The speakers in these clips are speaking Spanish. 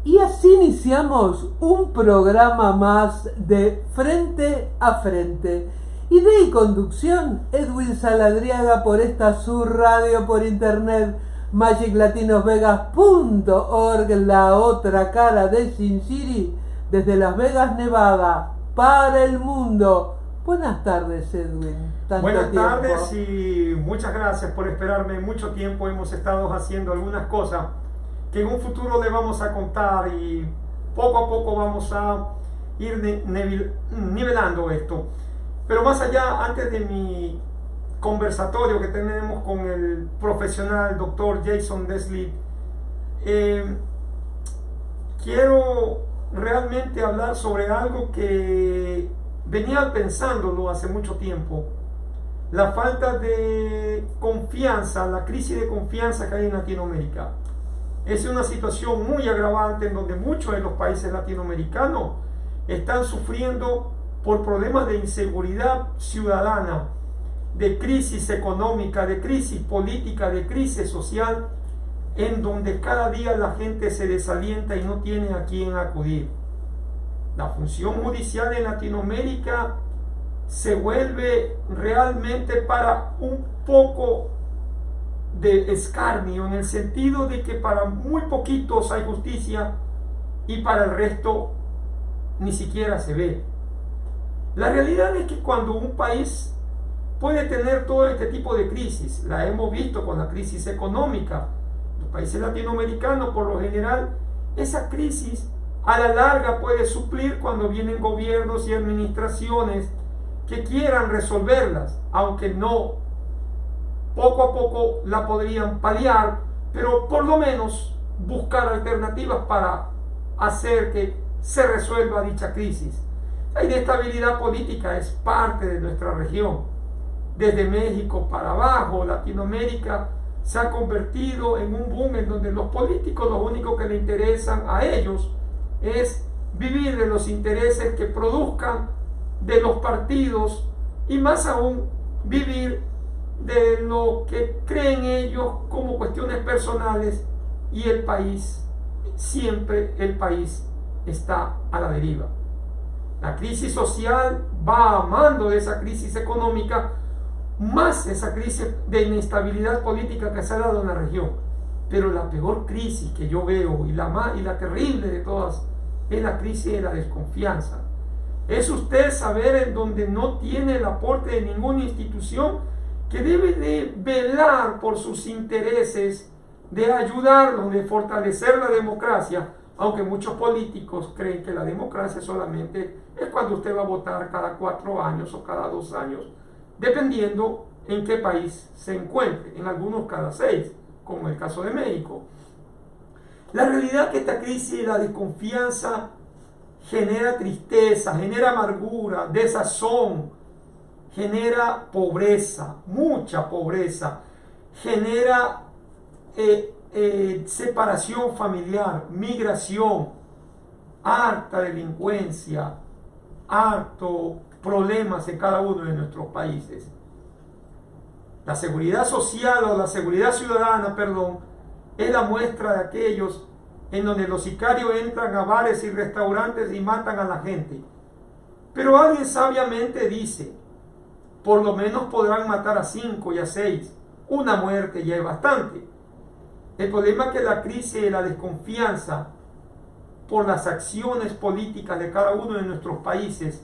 Y así iniciamos un programa más de Frente a Frente. Idea y conducción, Edwin Saladriaga por esta su radio por internet, magiclatinosvegas.org, la otra cara de Sin City, desde Las Vegas, Nevada, para el mundo. Buenas tardes, Edwin. Buenas tardes y muchas gracias por esperarme. Mucho tiempo hemos estado haciendo algunas cosas que en un futuro le vamos a contar y poco a poco vamos a ir nivelando esto. Pero más allá, antes de mi conversatorio que tenemos con el profesional doctor Jason Desley, quiero realmente hablar sobre algo que venía pensándolo hace mucho tiempo. La falta de confianza, la crisis de confianza que hay en Latinoamérica. Es una situación muy agravante en donde muchos de los países latinoamericanos están sufriendo por problemas de inseguridad ciudadana, de crisis económica, de crisis política, de crisis social, en donde cada día la gente se desalienta y no tiene a quién acudir. La función judicial en Latinoamérica se vuelve realmente para un poco de escarnio, en el sentido de que para muy poquitos hay justicia y para el resto ni siquiera se ve. La realidad es que cuando un país puede tener todo este tipo de crisis, la hemos visto con la crisis económica, los países latinoamericanos por lo general, esa crisis a la larga puede suplir cuando vienen gobiernos y administraciones que quieran resolverlas, aunque no poco a poco la podrían paliar, pero por lo menos buscar alternativas para hacer que se resuelva dicha crisis. La inestabilidad política es parte de nuestra región. Desde México para abajo, Latinoamérica se ha convertido en un boom en donde los políticos lo único que le interesan a ellos es vivir de los intereses que produzcan de los partidos y más aún vivir de lo que creen ellos como cuestiones personales, y el país, siempre el país está a la deriva. La crisis social va amando de esa crisis económica, más esa crisis de inestabilidad política que se ha dado en la región. Pero la peor crisis que yo veo y la terrible de todas es la crisis de la desconfianza. Es usted saber en donde no tiene el aporte de ninguna institución que debe de velar por sus intereses, de ayudarlos, de fortalecer la democracia, aunque muchos políticos creen que la democracia solamente es cuando usted va a votar cada 4 años o cada 2 años, dependiendo en qué país se encuentre, en algunos cada 6, como el caso de México. La realidad es que esta crisis de la desconfianza genera tristeza, genera amargura, desazón, genera pobreza, mucha pobreza, genera separación familiar, migración, harta delincuencia, harto problemas en cada uno de nuestros países. La seguridad social o la seguridad ciudadana, es la muestra de aquellos en donde los sicarios entran a bares y restaurantes y matan a la gente. Pero alguien sabiamente dice, por lo menos podrán matar a 5 y a 6. Una muerte ya es bastante. El problema es que la crisis de la desconfianza por las acciones políticas de cada uno de nuestros países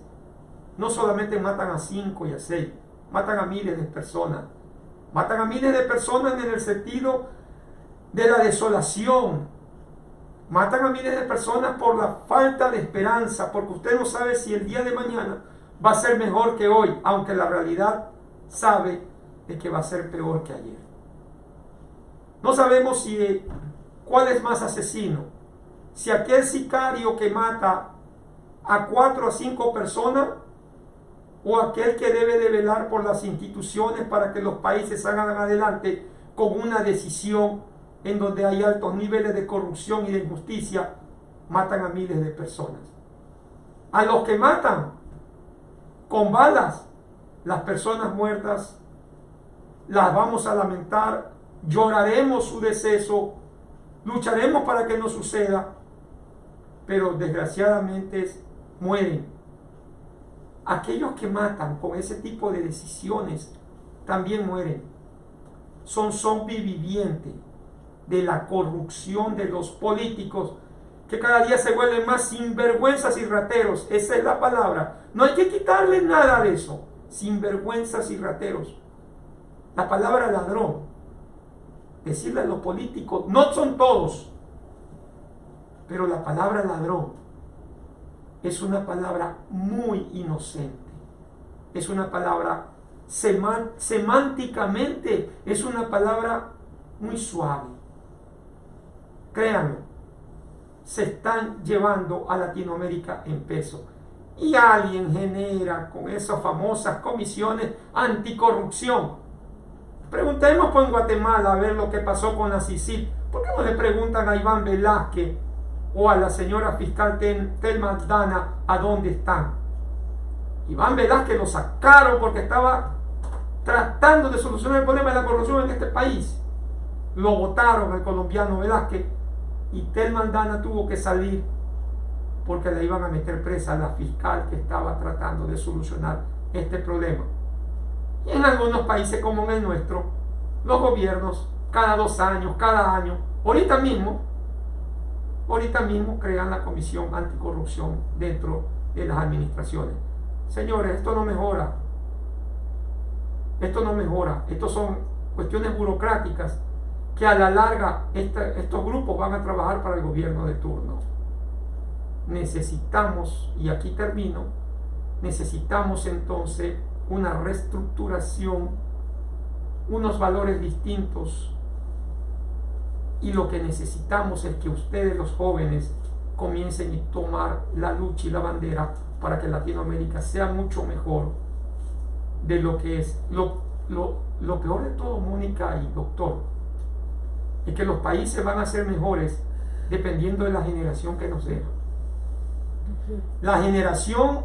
no solamente matan a 5 y a 6, matan a miles de personas. Matan a miles de personas en el sentido de la desolación. Matan a miles de personas por la falta de esperanza, porque usted no sabe si el día de mañana va a ser mejor que hoy, aunque la realidad sabe de que va a ser peor que ayer. No sabemos cuál es más asesino, si aquel sicario que mata a 4 a 5 personas o aquel que debe de velar por las instituciones para que los países salgan adelante con una decisión en donde hay altos niveles de corrupción y de injusticia, matan a miles de personas. A los que matan con balas, las personas muertas las vamos a lamentar, lloraremos su deceso, lucharemos para que no suceda, pero desgraciadamente mueren. Aquellos que matan con ese tipo de decisiones también mueren. Son zombies vivientes de la corrupción de los políticos, que cada día se vuelven más sinvergüenzas y rateros. Esa es la palabra. No hay que quitarle nada de eso. Sinvergüenzas y rateros. La palabra ladrón, decirle a los políticos, no son todos, pero la palabra ladrón es una palabra muy inocente. Es una palabra semánticamente, es una palabra muy suave. Créanme, se están llevando a Latinoamérica en peso. Y alguien genera con esas famosas comisiones anticorrupción. Preguntemos en Guatemala a ver lo que pasó con la CICIG. ¿Por qué no le preguntan a Iván Velázquez o a la señora fiscal Telma Aldana a dónde están? Iván Velázquez lo sacaron porque estaba tratando de solucionar el problema de la corrupción en este país. Lo votaron al colombiano Velázquez y Telma Aldana tuvo que salir porque le iban a meter presa a la fiscal que estaba tratando de solucionar este problema. Y en algunos países como en el nuestro, los gobiernos cada 2 años, cada año, ahorita mismo crean la comisión anticorrupción dentro de las administraciones. Señores, esto no mejora. Esto no mejora. Estos son cuestiones burocráticas que a la larga estos grupos van a trabajar para el gobierno de turno. Necesitamos, y aquí termino, necesitamos entonces una reestructuración, unos valores distintos, y lo que necesitamos es que ustedes, los jóvenes, comiencen a tomar la lucha y la bandera para que Latinoamérica sea mucho mejor de lo que es. Lo peor de todo, Mónica y doctor, es que los países van a ser mejores dependiendo de la generación que nos deja. La generación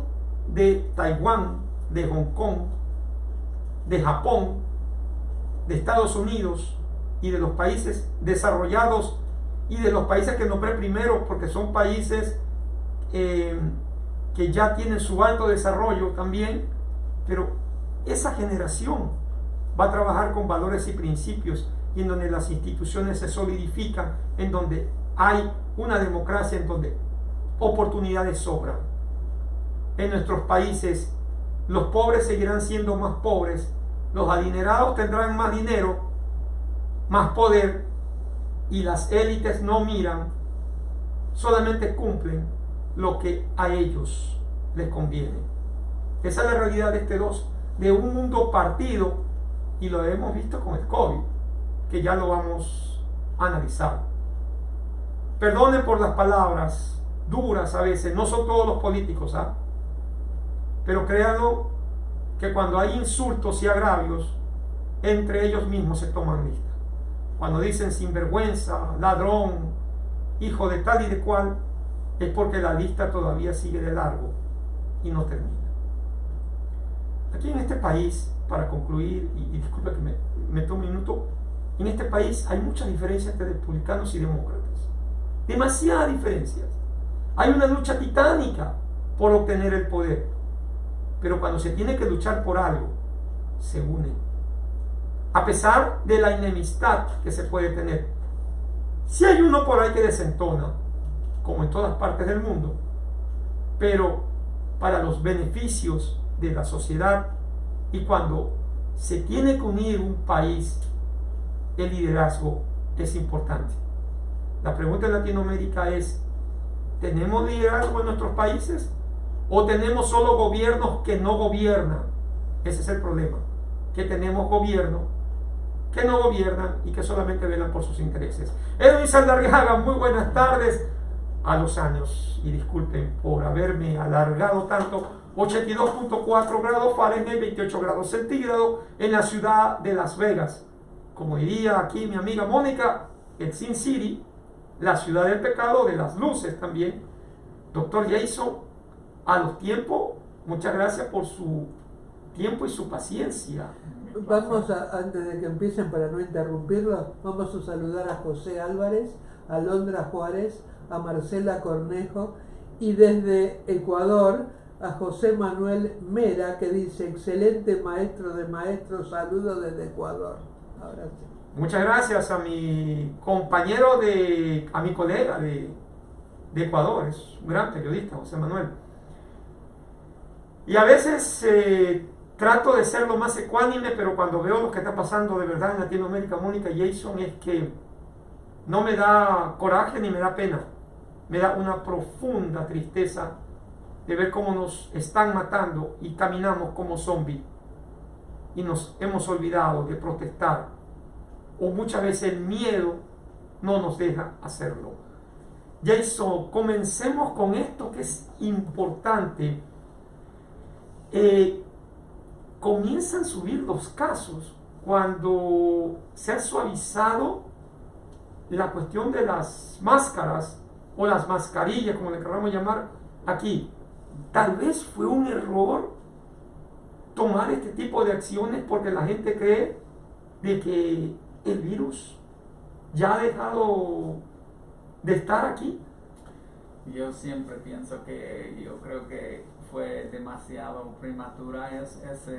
de Taiwán, de Hong Kong, de Japón, de Estados Unidos y de los países desarrollados y de los países que nombré primero, porque son países que ya tienen su alto desarrollo también, pero esa generación va a trabajar con valores y principios, y en donde las instituciones se solidifican, en donde hay una democracia, en donde oportunidades sobran. En nuestros países los pobres seguirán siendo más pobres, los adinerados tendrán más dinero, más poder, y las élites no miran, solamente cumplen lo que a ellos les conviene. Esa es la realidad de un mundo partido, y lo hemos visto con el COVID, que ya lo vamos a analizar. Perdonen por las palabras duras a veces, no son todos los políticos, pero créanlo que cuando hay insultos y agravios, entre ellos mismos se toman lista. Cuando dicen sinvergüenza, ladrón, hijo de tal y de cual, es porque la lista todavía sigue de largo y no termina. Aquí en este país, para concluir, y disculpa que me tome un minuto, en este país hay muchas diferencias entre republicanos y demócratas. Demasiadas diferencias. Hay una lucha titánica por obtener el poder. Pero cuando se tiene que luchar por algo, se unen. A pesar de la enemistad que se puede tener. Si hay uno por ahí que desentona, como en todas partes del mundo, pero para los beneficios de la sociedad, y cuando se tiene que unir un país, el liderazgo es importante. La pregunta en Latinoamérica es: ¿tenemos liderazgo en nuestros países? ¿O tenemos solo gobiernos que no gobiernan? Ese es el problema, que tenemos gobiernos que no gobiernan y que solamente velan por sus intereses. Edwin Saldarriaga, muy buenas tardes. A los años, y disculpen por haberme alargado tanto, 82.4 grados Fahrenheit, 28 grados centígrados en la ciudad de Las Vegas. Como diría aquí mi amiga Mónica, el Sin City, la ciudad del pecado, de las luces también. Doctor Jason, a los tiempos, muchas gracias por su tiempo y su paciencia. Antes de que empiecen, para no interrumpirlos, vamos a saludar a José Álvarez, a Londra Juárez, a Marcela Cornejo, y desde Ecuador a José Manuel Mera, que dice: excelente maestro de maestros, saludos desde Ecuador. Ahora sí. Muchas gracias a mi compañero, a mi colega de Ecuador, es un gran periodista, José Manuel. Y a veces trato de ser lo más ecuánime, pero cuando veo lo que está pasando de verdad en Latinoamérica, Mónica y Jason, es que no me da coraje ni me da pena. Me da una profunda tristeza de ver cómo nos están matando y caminamos como zombies. Y nos hemos olvidado de protestar. O muchas veces el miedo no nos deja hacerlo. Jason, comencemos con esto que es importante. Comienzan a subir los casos cuando se ha suavizado la cuestión de las máscaras o las mascarillas, como le queramos llamar aquí. Tal vez fue un error tomar este tipo de acciones porque la gente cree de que el virus ya ha dejado de estar aquí. Yo siempre pienso yo creo que fue demasiado prematura esa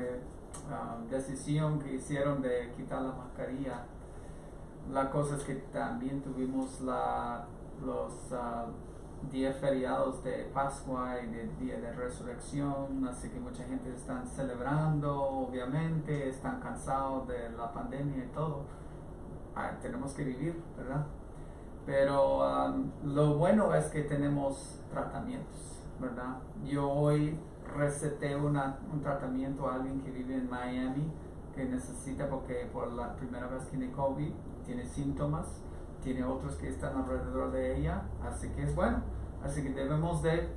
decisión que hicieron de quitar la mascarilla. La cosa es que también tuvimos los días feriados de Pascua y del Día de Resurrección, así que mucha gente está celebrando, obviamente, están cansados de la pandemia y todo. Tenemos que vivir, ¿verdad? Pero lo bueno es que tenemos tratamientos, ¿verdad? Yo hoy receté un tratamiento a alguien que vive en Miami, que necesita, porque por la primera vez tiene COVID, tiene síntomas, tiene otros que están alrededor de ella, así que es bueno, así que debemos de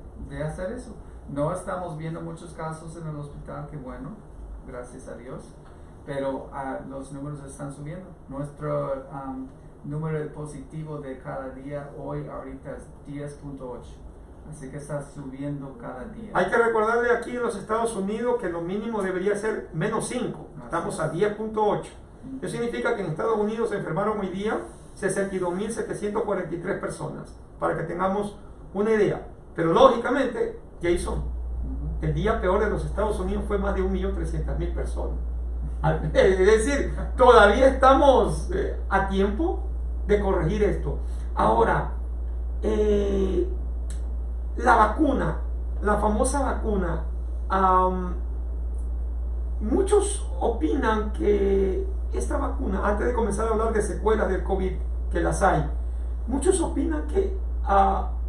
hacer eso. No estamos viendo muchos casos en el hospital, que bueno, gracias a Dios, pero los números están subiendo. Nuestro número positivo de cada día hoy ahorita es 10.8, así que está subiendo cada día. Hay que recordarle aquí en los Estados Unidos que lo mínimo debería ser menos 5, estamos a 10.8. Eso significa que en Estados Unidos se enfermaron hoy día 62.743 personas, para que tengamos una idea. Pero lógicamente, Jason, el día peor de los Estados Unidos fue más de 1.300.000 personas. Es decir, todavía estamos a tiempo de corregir esto. Ahora, la vacuna, la famosa vacuna, muchos opinan que esta vacuna, antes de comenzar a hablar de secuelas del COVID, que las hay, muchos opinan que,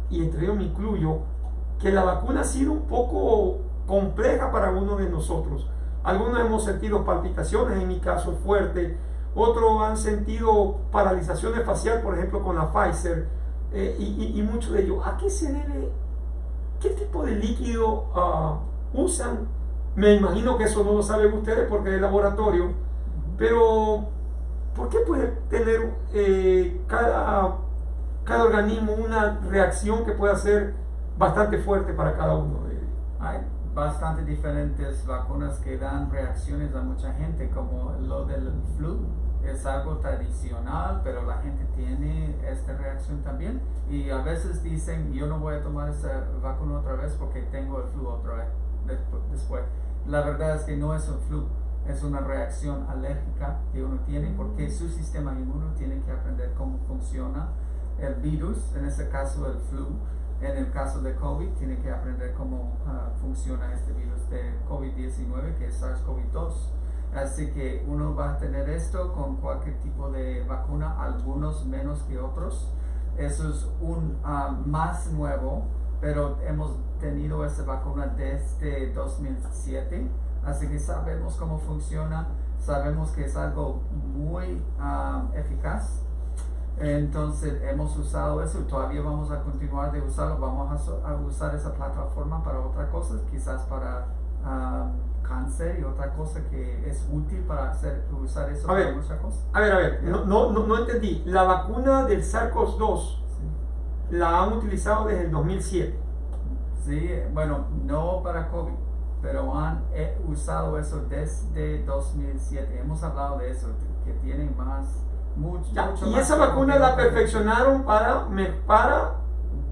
y entre ellos me incluyo, que la vacuna ha sido un poco compleja para uno de nosotros. Algunos hemos sentido palpitaciones, en mi caso fuerte, otros han sentido paralizaciones facial, por ejemplo con la Pfizer, y muchos de ellos. ¿A qué se debe? ¿Qué tipo de líquido usan? Me imagino que eso no lo saben ustedes porque es de laboratorio, pero ¿por qué puede tener cada organismo una reacción que pueda ser bastante fuerte para cada uno de ellos? Hay bastante diferentes vacunas que dan reacciones a mucha gente, como lo del flu. Es algo tradicional, pero la gente tiene esta reacción también. Y a veces dicen, yo no voy a tomar esa vacuna otra vez porque tengo el flu otra vez después. La verdad es que no es un flu, es una reacción alérgica que uno tiene porque su sistema inmune tiene que aprender cómo funciona el virus, en este caso el flu. En el caso de COVID, tiene que aprender cómo funciona este virus de COVID-19, que es SARS-CoV-2. Así que uno va a tener esto con cualquier tipo de vacuna, algunos menos que otros. Eso es un más nuevo, pero hemos tenido esa vacuna desde 2007. Así que sabemos cómo funciona, sabemos que es algo muy eficaz. Entonces hemos usado eso y todavía vamos a continuar de usarlo. Vamos a usar esa plataforma para otras cosas, quizás para cáncer y otra cosa que es útil para usar eso para muchas cosas. A ver, no entendí. La vacuna del SARS-CoV-2 sí, la han utilizado desde el 2007. Sí, bueno, no para COVID, pero han usado eso desde 2007. Hemos hablado de eso, que tiene mucho y más esa vacuna la perfeccionaron para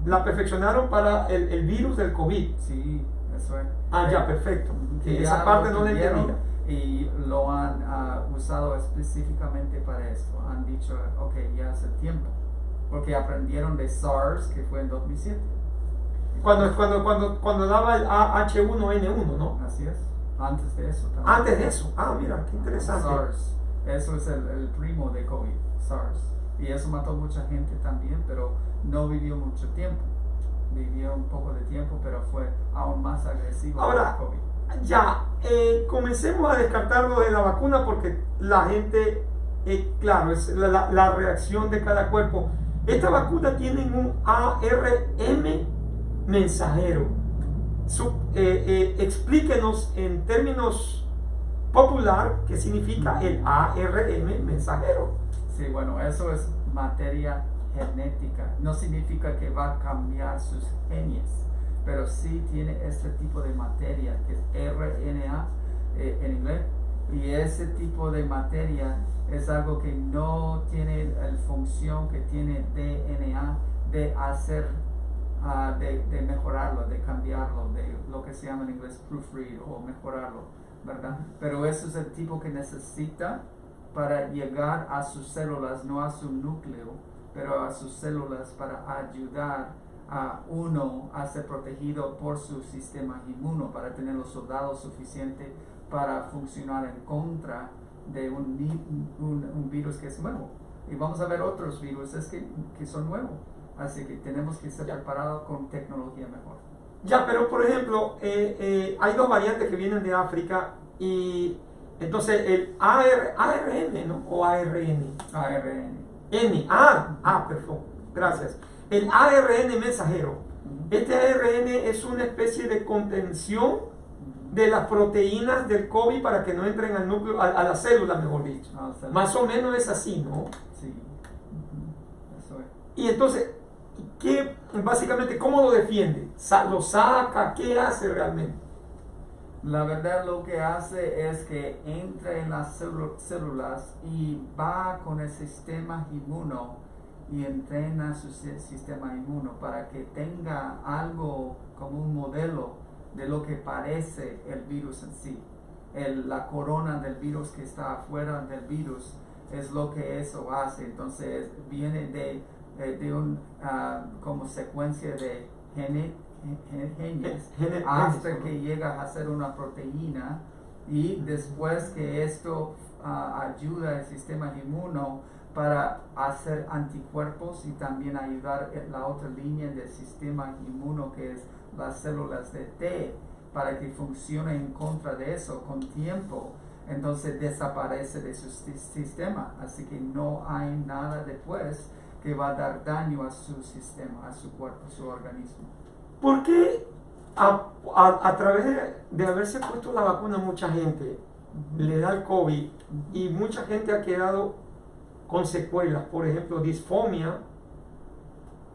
La perfeccionaron para el virus del COVID. Sí, eso es. Ya, perfecto. Que Esa ya parte lo no la tuvieron entendía. y lo han usado específicamente para esto. Han dicho, ok, ya hace tiempo. Porque aprendieron de SARS, que fue en 2007. Cuando daba el H1N1, ¿no? Así es. Antes de eso también. Antes de eso. Mira, qué interesante. SARS. Eso es el primo de COVID, SARS. Y eso mató mucha gente también, pero no vivió mucho tiempo. Vivió un poco de tiempo, pero fue aún más agresivo Ahora, que el COVID. ya, comencemos a descartarlo de la vacuna porque la gente, claro, es la reacción de cada cuerpo. Esta vacuna tiene un ARN mensajero. Explíquenos en términos popular qué significa el ARN mensajero. Sí, bueno, eso es materia genética. No significa que va a cambiar sus genes, pero sí tiene este tipo de materia que es RNA en inglés. Y ese tipo de materia es algo que no tiene la función que tiene DNA de hacer, de mejorarlo, de cambiarlo, de lo que se llama en inglés proofread o mejorarlo, ¿verdad? Pero eso es el tipo que necesita para llegar a sus células, no a su núcleo, pero a sus células para ayudar a uno a ser protegido por su sistema inmuno, para tener los soldados suficientes para funcionar en contra de un virus que es nuevo. Y vamos a ver otros virus que son nuevos. Así que tenemos que estar preparados con tecnología mejor. Ya, pero por ejemplo, hay dos variantes que vienen de África y entonces el ARN, ¿no? O ARN. ARN. Perfecto. Gracias. El ARN mensajero. Este ARN es una especie de contención de las proteínas del COVID para que no entren al núcleo, a la célula, mejor dicho. Más o menos es así, ¿no? Sí. Eso es. Y entonces, básicamente, ¿cómo lo defiende? ¿Lo saca? ¿Qué hace realmente? La verdad lo que hace es que entra en las células y va con el sistema inmuno y entrena su sistema inmuno para que tenga algo como un modelo de lo que parece el virus en sí. La corona del virus que está afuera del virus es lo que eso hace. Entonces viene de un como secuencia de genes hasta que llega a ser una proteína, y después que esto ayuda al sistema inmuno para hacer anticuerpos y también ayudar en la otra línea del sistema inmuno que es las células de T para que funcione en contra de eso con tiempo, entonces desaparece de su sistema, así que no hay nada después que va a dar daño a su sistema, a su cuerpo, a su organismo. ¿Por qué a través de haberse puesto la vacuna mucha gente le da el COVID y mucha gente ha quedado con secuelas? Por ejemplo, disfomia,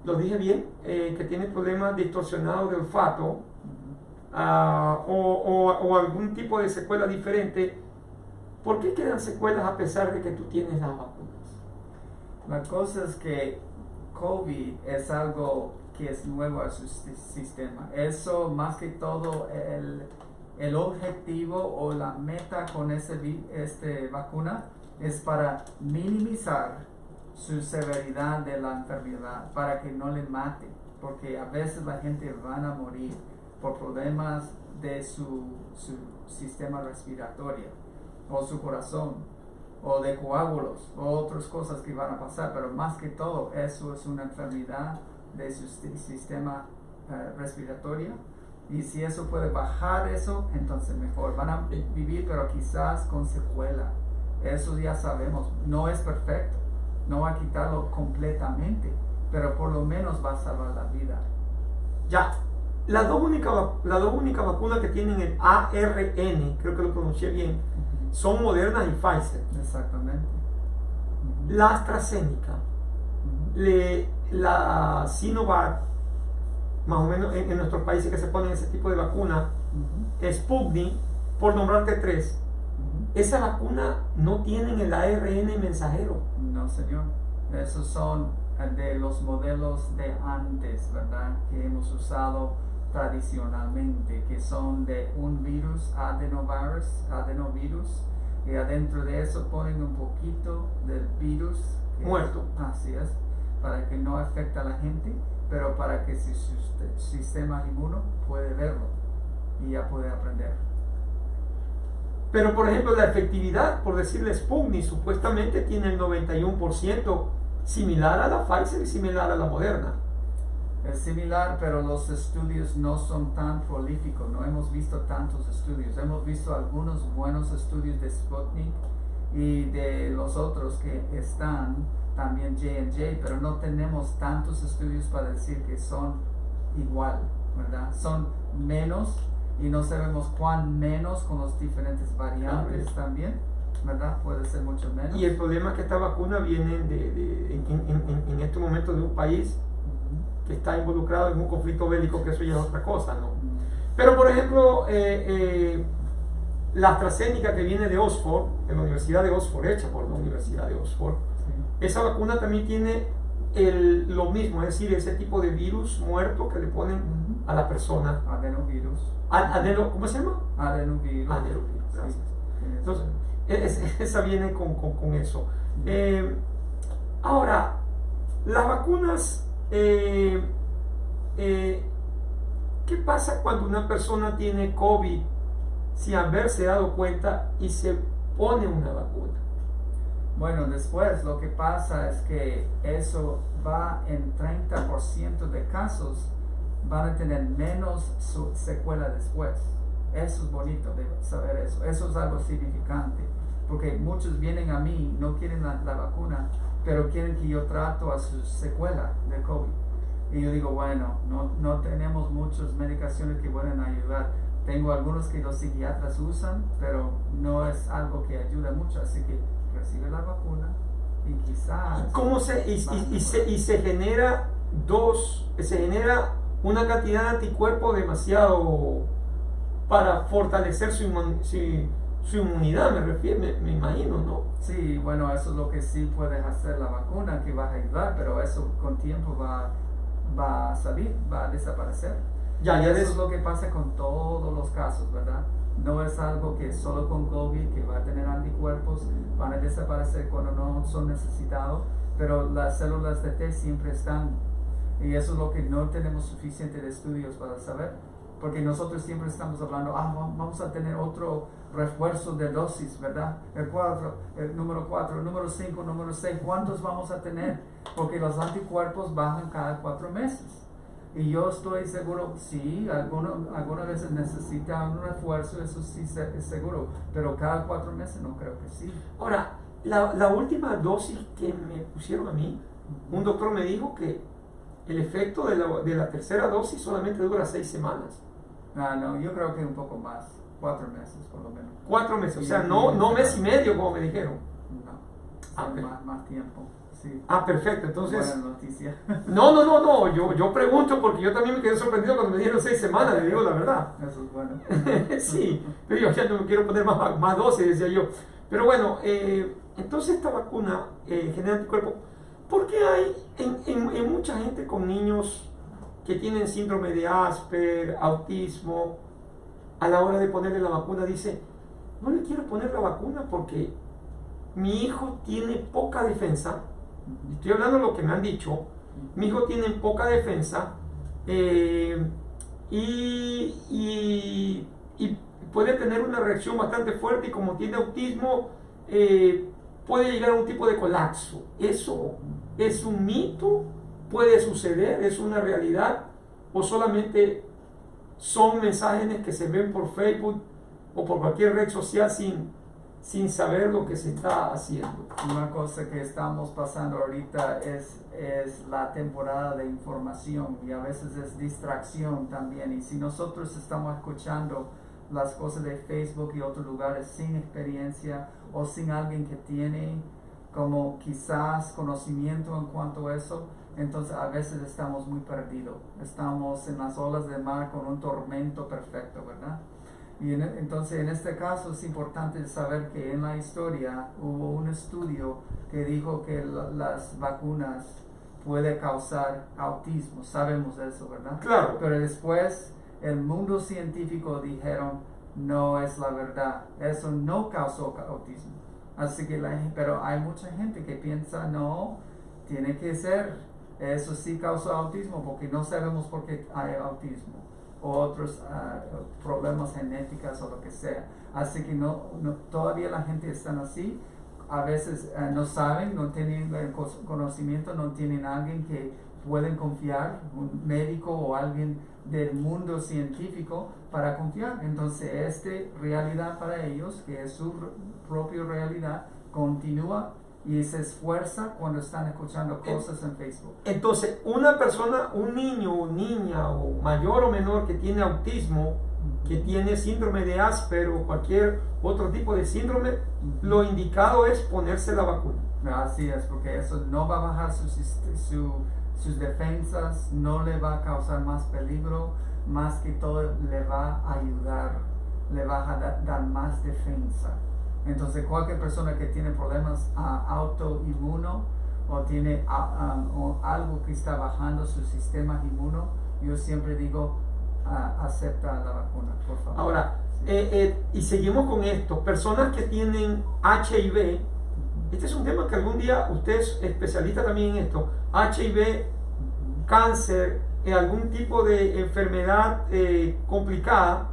lo dije bien, que tiene problemas distorsionados de olfato, o algún tipo de secuela diferente. ¿Por qué quedan secuelas a pesar de que tú tienes las vacunas? La cosa es que COVID es algo que es nuevo a su sistema. Eso, más que todo, el objetivo o la meta con esta vacuna es para minimizar su severidad de la enfermedad, para que no le mate, porque a veces la gente van a morir por problemas de su sistema respiratorio o su corazón o de coágulos o otras cosas que van a pasar, pero más que todo eso es una enfermedad de su sistema respiratorio, y si eso puede bajar eso, entonces mejor. Van a vivir, pero quizás con secuela. Eso ya sabemos, no es perfecto, no va a quitarlo completamente, pero por lo menos va a salvar la vida. Ya, las dos únicas vacunas que tienen el ARN, creo que lo pronuncié bien, son Moderna y Pfizer. Exactamente. La AstraZeneca, la Sinovac, más o menos en nuestros países que se ponen ese tipo de vacuna, Sputnik, por nombrarte tres, esa vacuna no tienen el ARN mensajero. No, señor. Esos son de los modelos de antes, ¿verdad? Que hemos usado tradicionalmente, que son de un virus, adenovirus, y adentro de eso ponen un poquito del virus muerto. Así es, para que no afecte a la gente, pero para que su sistema inmuno puede verlo y ya puede aprender. Pero por ejemplo la efectividad, por decirle Sputnik, supuestamente tiene el 91% similar a la Pfizer y similar a la Moderna. Es similar, pero los estudios no son tan prolíficos, no hemos visto tantos estudios. Hemos visto algunos buenos estudios de Sputnik y de los otros que están, también J&J, pero no tenemos tantos estudios para decir que son igual, ¿verdad? Son menos y no sabemos cuán menos con los diferentes variantes también, ¿verdad? Puede ser mucho menos. Y el problema es que esta vacuna viene en este momento de un país que está involucrado en un conflicto bélico, que eso ya es otra cosa, ¿no? Pero por ejemplo, la AstraZeneca que viene de Oxford, de la Universidad de Oxford, hecha por la Universidad de Oxford, esa vacuna también tiene lo mismo, es decir, ese tipo de virus muerto que le ponen a la persona. Adenovirus. ¿Cómo se llama? Adenovirus. Adenovirus, gracias. Sí. Entonces, esa viene con eso. Ahora, las vacunas, ¿qué pasa cuando una persona tiene COVID sin haberse dado cuenta y se pone una vacuna? Bueno, después lo que pasa es que eso va en 30% de casos, van a tener menos secuela después. Eso es bonito de saber eso. Eso es algo significante, porque muchos vienen a mí, no quieren la vacuna, pero quieren que yo trato a su secuela de COVID. Y yo digo, bueno, no tenemos muchas medicaciones que pueden ayudar. Tengo algunos que los psiquiatras usan, pero no es algo que ayuda mucho, así que recibe la vacuna y quizás... ¿Cómo se genera una cantidad de anticuerpos demasiado para fortalecer su inmunidad, me imagino, ¿no? Sí, bueno, eso es lo que sí puedes hacer la vacuna, que va a ayudar, pero eso con tiempo va a salir, va a desaparecer. Eso es lo que pasa con todos los casos, ¿verdad? No es algo que solo con COVID, que va a tener anticuerpos, van a desaparecer cuando no son necesitados, pero las células de T siempre están. Y eso es lo que no tenemos suficiente de estudios para saber, porque nosotros siempre estamos hablando, vamos a tener otro refuerzo de dosis, ¿verdad? El número 4, el número 5, el número 6, ¿cuántos vamos a tener? Porque los anticuerpos bajan cada 4 meses. Y yo estoy seguro, sí, algunas veces necesitan un refuerzo, eso sí es seguro, pero cada 4 meses no creo que sí. Ahora, la última dosis que me pusieron a mí, un doctor me dijo que el efecto de la tercera dosis solamente dura 6 semanas. No, yo creo que un poco más, 4 meses por lo menos. 4 meses, o sea, no mes y medio como me dijeron. No, más tiempo. Sí. Perfecto, entonces... Buena noticia. No, yo pregunto porque yo también me quedé sorprendido cuando me dijeron 6 semanas, le digo la verdad. Eso es bueno. Sí, pero yo ya no me quiero poner más dosis, decía yo. Pero bueno, entonces esta vacuna genera anticuerpos. ¿Por qué hay en mucha gente con niños que tienen síndrome de Asperger, autismo, a la hora de ponerle la vacuna dice, no le quiero poner la vacuna porque mi hijo tiene poca defensa? Estoy hablando de lo que me han dicho. Mi hijo tiene poca defensa y puede tener una reacción bastante fuerte, y como tiene autismo puede llegar a un tipo de colapso. ¿Eso es un mito? ¿Puede suceder? ¿Es una realidad? ¿O solamente son mensajes que se ven por Facebook o por cualquier red social sin saber lo que se está haciendo? Una cosa que estamos pasando ahorita es la temporada de información, y a veces es distracción también. Y si nosotros estamos escuchando las cosas de Facebook y otros lugares sin experiencia o sin alguien que tiene como quizás conocimiento en cuanto a eso, entonces a veces estamos muy perdidos. Estamos en las olas del mar con un tormento perfecto, ¿verdad? Y entonces en este caso es importante saber que en la historia hubo un estudio que dijo que las vacunas puede causar autismo. Sabemos eso, ¿verdad? Claro. Pero después el mundo científico dijeron, no es la verdad, eso no causó autismo. Así que pero hay mucha gente que piensa, no, tiene que ser, eso sí causó autismo porque no sabemos por qué hay autismo o otros problemas genéticos o lo que sea. Así que todavía la gente está así. A veces no saben, no tienen el conocimiento, no tienen alguien que pueden confiar, un médico o alguien del mundo científico para confiar. Entonces esta realidad para ellos, que es su propia realidad, continúa y se esfuerza cuando están escuchando cosas en Facebook. Entonces, una persona, un niño o niña o mayor o menor que tiene autismo, que tiene síndrome de Asperger o cualquier otro tipo de síndrome, lo indicado es ponerse la vacuna. Así es, porque eso no va a bajar sus defensas, no le va a causar más peligro, más que todo le va a ayudar, le va a dar más defensa. Entonces cualquier persona que tiene problemas autoinmuno o tiene o algo que está bajando su sistema inmuno, yo siempre digo, acepta la vacuna, por favor. Ahora, y seguimos con esto, personas que tienen HIV, este es un tema que algún día usted es especialista también en esto, HIV, cáncer, algún tipo de enfermedad complicada,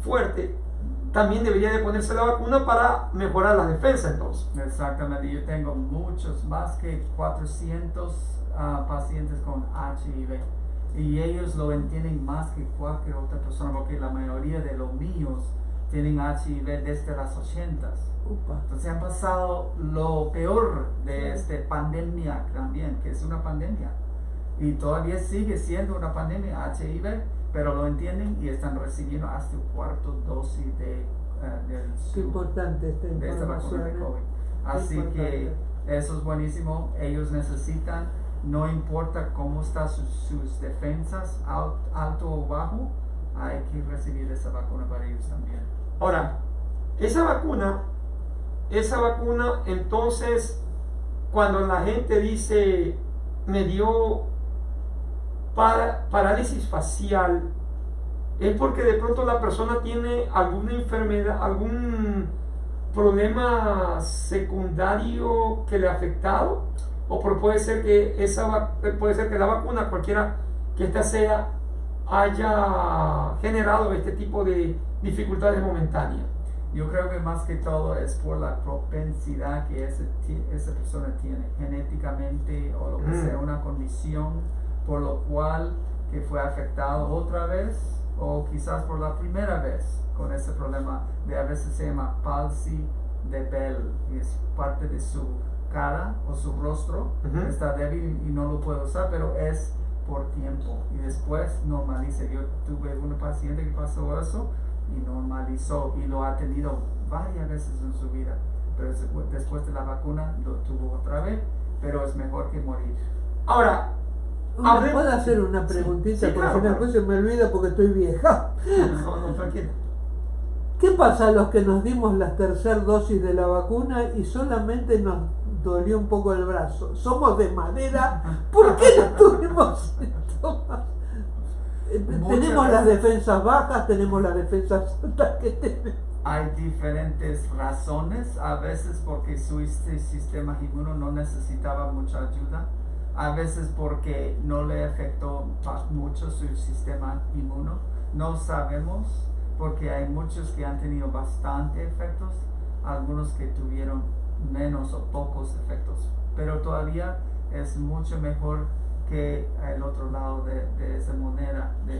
fuerte, también debería de ponerse la vacuna para mejorar las defensas entonces. Exactamente, yo tengo muchos, más que 400 pacientes con HIV y ellos lo entienden más que cualquier otra persona porque la mayoría de los míos tienen HIV desde las 80s. Entonces han pasado lo peor de esta pandemia también, que es una pandemia y todavía sigue siendo una pandemia HIV, pero lo entienden y están recibiendo hasta el cuarto dosis de importante esta vacuna de COVID. Así que eso es buenísimo. Ellos necesitan, no importa cómo están sus defensas, alto o bajo, hay que recibir esa vacuna para ellos también. Ahora, esa vacuna entonces, cuando la gente dice me dio parálisis facial, es porque de pronto la persona tiene alguna enfermedad, algún problema secundario que le ha afectado, o puede ser que la vacuna, cualquiera que esta sea, haya generado este tipo de dificultades momentáneas. Yo creo que más que todo es por la propensidad que esa persona tiene genéticamente o lo que sea, una condición por lo cual que fue afectado otra vez o quizás por la primera vez con ese problema de a veces se llama palsy de Bell y es parte de su cara o su rostro está débil y no lo puede usar, pero es por tiempo y después normaliza. Yo tuve una paciente que pasó eso y normalizó y lo ha tenido varias veces en su vida, pero después de la vacuna lo tuvo otra vez, pero es mejor que morir. Ahora, ¿puedo hacer una preguntita? Sí, porque claro, después se me olvida porque estoy vieja. No, tranquilo. ¿Qué pasa a los que nos dimos la tercera dosis de la vacuna y solamente nos dolió un poco el brazo? ¿Somos de madera? ¿Por qué no tuvimos síntomas? Tenemos las defensas bajas, tenemos las defensas altas que tenemos. Hay diferentes razones, a veces porque su sistema inmuno no necesitaba mucha ayuda, a veces porque no le afectó mucho su sistema inmuno. No sabemos porque hay muchos que han tenido bastante efectos, algunos que tuvieron menos o pocos efectos, pero todavía es mucho mejor que el otro lado de esa moneda de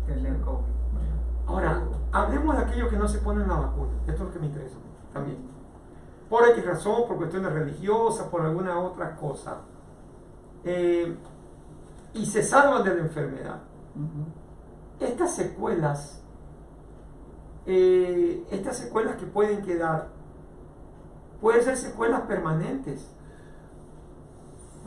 tener COVID. Ahora, hablemos de aquellos que no se ponen la vacuna. Esto es lo que me interesa también. Por X razón, por cuestiones religiosas, por alguna otra cosa. Y se salvan de la enfermedad. Estas secuelas que pueden quedar, pueden ser secuelas permanentes.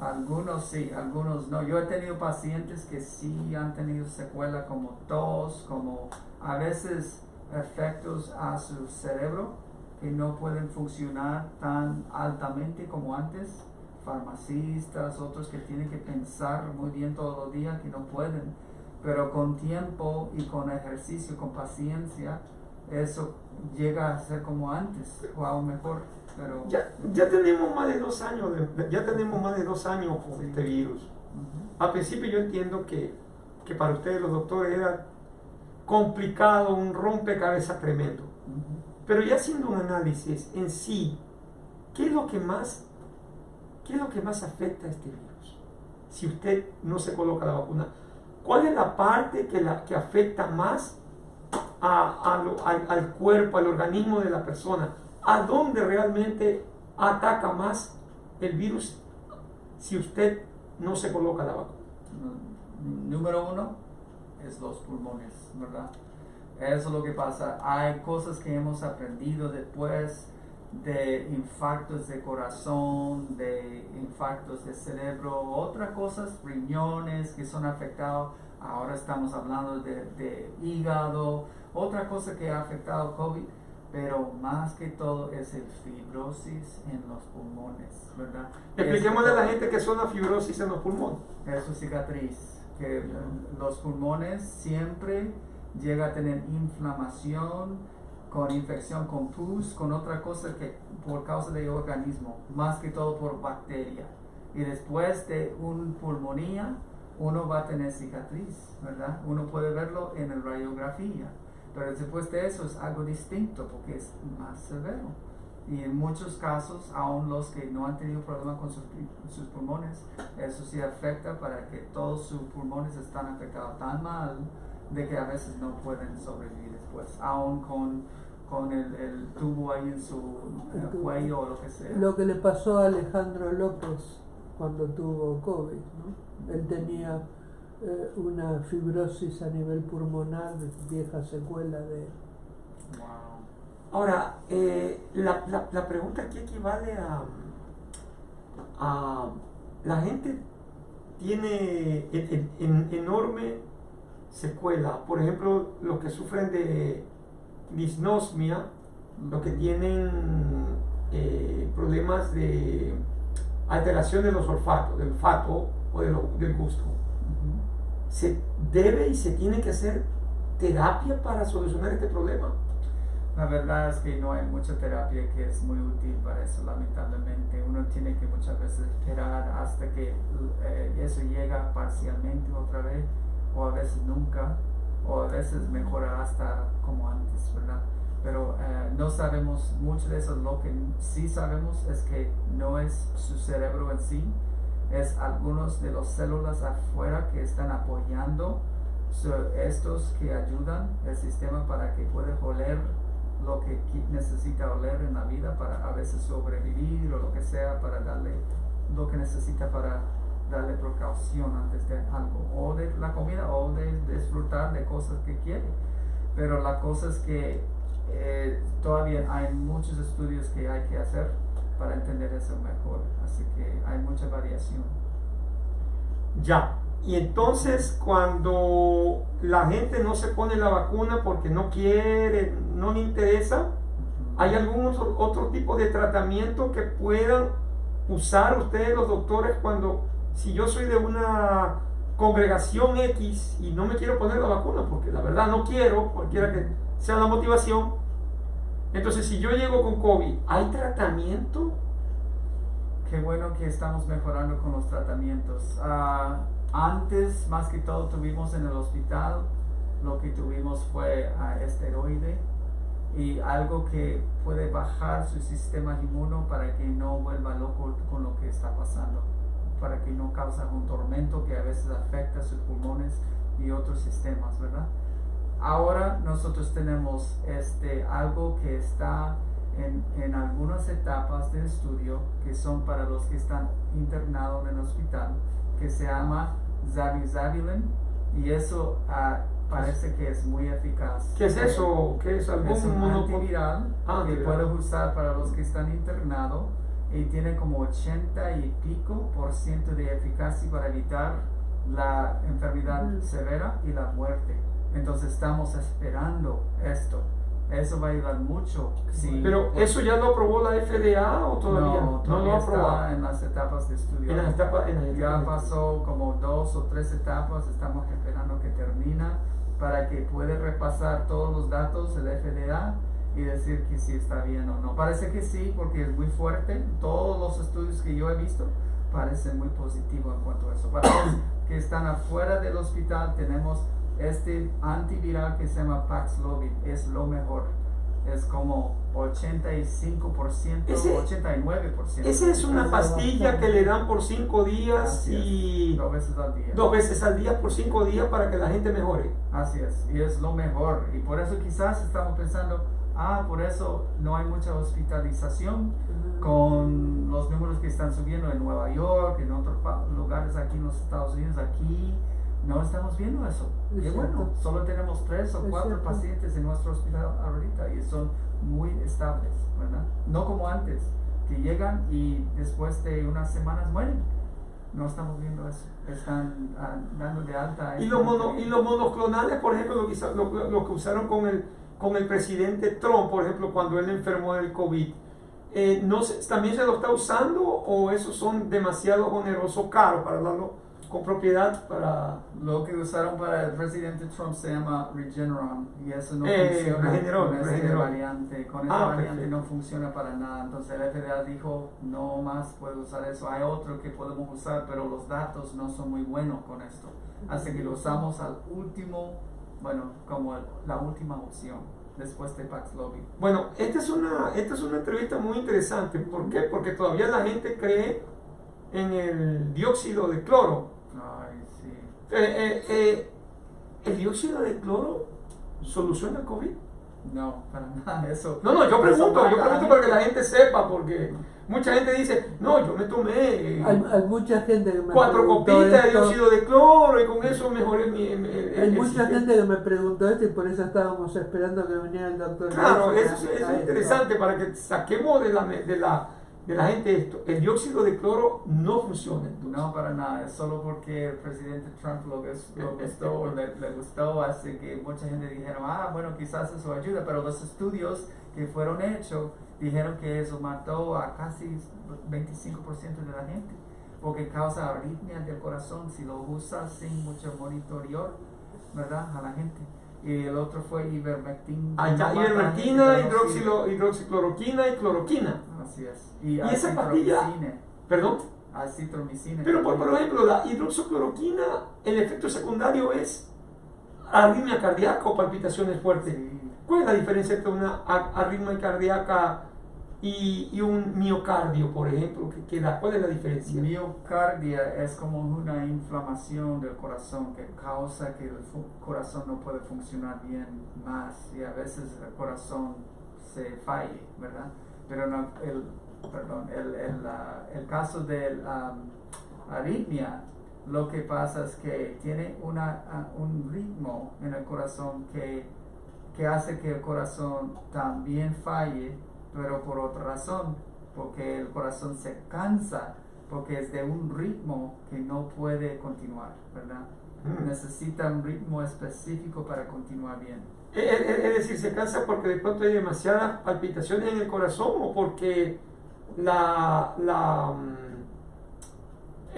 Algunos sí, algunos no. Yo he tenido pacientes que sí han tenido secuelas como tos, como a veces efectos a su cerebro que no pueden funcionar tan altamente como antes, farmacistas, otros que tienen que pensar muy bien todos los días, que no pueden, pero con tiempo y con ejercicio, con paciencia, eso llega a ser como antes o aún mejor. Pero ya tenemos más de 2 años, ya tenemos más de 2 años con este virus. Al principio yo entiendo que para ustedes los doctores era complicado, un rompecabezas tremendo. Pero ya haciendo un análisis en sí, ¿qué es lo que más afecta a este virus? Si usted no se coloca la vacuna, ¿cuál es la parte que afecta más al cuerpo, al organismo de la persona? ¿A dónde realmente ataca más el virus si usted no se coloca la vacuna? Número 1 es los pulmones, ¿verdad? Eso es lo que pasa. Hay cosas que hemos aprendido después de infartos de corazón, de infartos de cerebro, otras cosas, riñones que son afectados. Ahora estamos hablando de hígado, otra cosa que ha afectado COVID, pero más que todo es el fibrosis en los pulmones, ¿verdad? Expliquémosle a la gente que son la fibrosis en los pulmones. Eso es cicatriz, que los pulmones siempre llega a tener inflamación, con infección, con pus, con otra cosa que por causa del organismo, más que todo por bacteria. Y después de una pulmonía, uno va a tener cicatriz, ¿verdad? Uno puede verlo en la radiografía, pero después de eso es algo distinto porque es más severo. Y en muchos casos, aún los que no han tenido problemas con sus pulmones, eso sí afecta para que todos sus pulmones están afectados tan mal de que a veces no pueden sobrevivir después, aún con el tubo ahí en su cuello o lo que sea. Lo que le pasó a Alejandro López cuando tuvo COVID, ¿no? Él tenía una fibrosis a nivel pulmonar, vieja secuela de... Wow. Ahora, la pregunta aquí equivale a la gente tiene enorme secuela. Por ejemplo, los que sufren de disnosmia, los que tienen problemas de alteración de los olfatos, del olfato o del gusto. Se debe y se tiene que hacer terapia para solucionar este problema. La verdad es que no hay mucha terapia que es muy útil para eso, lamentablemente. Uno tiene que muchas veces esperar hasta que eso llega parcialmente otra vez, o a veces nunca, o a veces mejora hasta como antes, ¿verdad? Pero no sabemos mucho de eso. Lo que sí sabemos es que no es su cerebro en sí, es algunos de las células afuera que están apoyando estos que ayudan el sistema para que pueda oler lo que necesita oler en la vida para a veces sobrevivir o lo que sea, para darle lo que necesita para darle precaución antes de algo, o de la comida, o de disfrutar de cosas que quiere. Pero la cosa es que todavía hay muchos estudios que hay que hacer para entender eso mejor, así que hay mucha variación. Ya, y entonces cuando la gente no se pone la vacuna porque no quiere, no le interesa, ¿hay algún otro tipo de tratamiento que puedan usar ustedes los doctores si yo soy de una congregación X y no me quiero poner la vacuna porque la verdad no quiero, cualquiera que sea la motivación? Entonces, si yo llego con COVID, ¿hay tratamiento? Qué bueno que estamos mejorando con los tratamientos. Antes, más que todo, tuvimos en el hospital, lo que tuvimos fue esteroide y algo que puede bajar su sistema inmuno para que no vuelva loco con lo que está pasando, para que no cause un tormento que a veces afecta sus pulmones y otros sistemas, ¿verdad? Ahora nosotros tenemos algo que está en algunas etapas de estudio que son para los que están internados en el hospital, que se llama Zavicefta, y eso parece que es muy eficaz. ¿Qué es eso? ¿Qué es algún Es un antiviral que puedes usar para los que están internados y tiene como 80 y pico % de eficacia para evitar la enfermedad severa y la muerte. Entonces estamos esperando esto Eso va a ayudar mucho. Sí, Pero ¿eso ya lo aprobó la FDA o todavía? no, No lo todavía ha aprobado. está en las etapas de estudio. En las etapas. Ya pasó como 2 o 3 etapas, estamos esperando que termina para que pueda repasar todos los datos del FDA y decir que sí está bien o no. Parece que sí, porque es muy fuerte. Todos los estudios que yo he visto parecen muy positivos en cuanto a eso. Para los que están afuera del hospital tenemos este antiviral que se llama Paxlovid, es lo mejor. Es como 85%, 89%. Esa es una pastilla que le dan por 5 días y 2 veces al día. 2 veces al día por 5 días para que la gente mejore. Así es, y es lo mejor. Y por eso quizás estamos pensando, por eso no hay mucha hospitalización con los números que están subiendo en Nueva York, en otros lugares aquí en los Estados Unidos. Aquí no estamos viendo eso. Y bueno, solo tenemos 3 o 4 pacientes en nuestro hospital ahorita y son muy estables, ¿verdad? No como antes, que llegan y después de unas semanas mueren. No estamos viendo eso. Están dando de alta. Y los monoclonales, por ejemplo, lo que usaron con el presidente Trump, por ejemplo, cuando él enfermó del COVID, ¿también se lo está usando o esos son demasiado onerosos, caros para darlo con propiedad para...? Lo que usaron para el presidente Trump se llama Regeneron y eso no funciona con esta variante. Con esta variante no funciona para nada. Entonces el FDA dijo, no más puede usar eso. Hay otro que podemos usar, pero los datos no son muy buenos con esto. Así que lo usamos al último, como la última opción, después de Paxlovid. Bueno, esta es una entrevista muy interesante. ¿Por qué? Porque todavía la gente cree en el dióxido de cloro. Ay, sí. ¿El dióxido de cloro soluciona el COVID? No, para nada, eso. No, yo pregunto para que la gente sepa, porque mucha gente dice, no, yo me tomé hay mucha gente que me 4 copitas de dióxido de cloro y con eso mejoré hay mucha gente que me preguntó esto y por eso estábamos esperando que viniera el doctor. Claro, eso es interesante para que saquemos de la gente esto. El dióxido de cloro no funciona. Entonces. No, para nada. Es solo porque el presidente Trump lo gustó o le gustó, así que mucha gente dijeron, bueno, quizás eso ayuda, pero los estudios que fueron hechos dijeron que eso mató a casi 25% de la gente, porque causa arritmias del corazón si lo usas sin mucho monitoreo, ¿verdad? A la gente. Y el otro fue ivermectina. Ivermectina, hidroxicloroquina y cloroquina. Así es. Y esa pastilla, perdón. Acitromicina. Pero por ejemplo, la hidroxicloroquina, el efecto secundario es arritmia cardíaca o palpitaciones fuertes. Sí. ¿Cuál es la diferencia entre una arritmia cardíaca y un miocardio, por ejemplo? ¿Cuál es la diferencia? Miocardia es como una inflamación del corazón que causa que el corazón no puede funcionar bien más y a veces el corazón se falle, ¿verdad? Pero no, el caso de arritmia, lo que pasa es que tiene un ritmo en el corazón que hace que el corazón también falle, pero por otra razón, porque el corazón se cansa, porque es de un ritmo que no puede continuar, ¿verdad? Necesita un ritmo específico para continuar bien. Es decir, se cansa porque de pronto hay demasiadas palpitaciones en el corazón o porque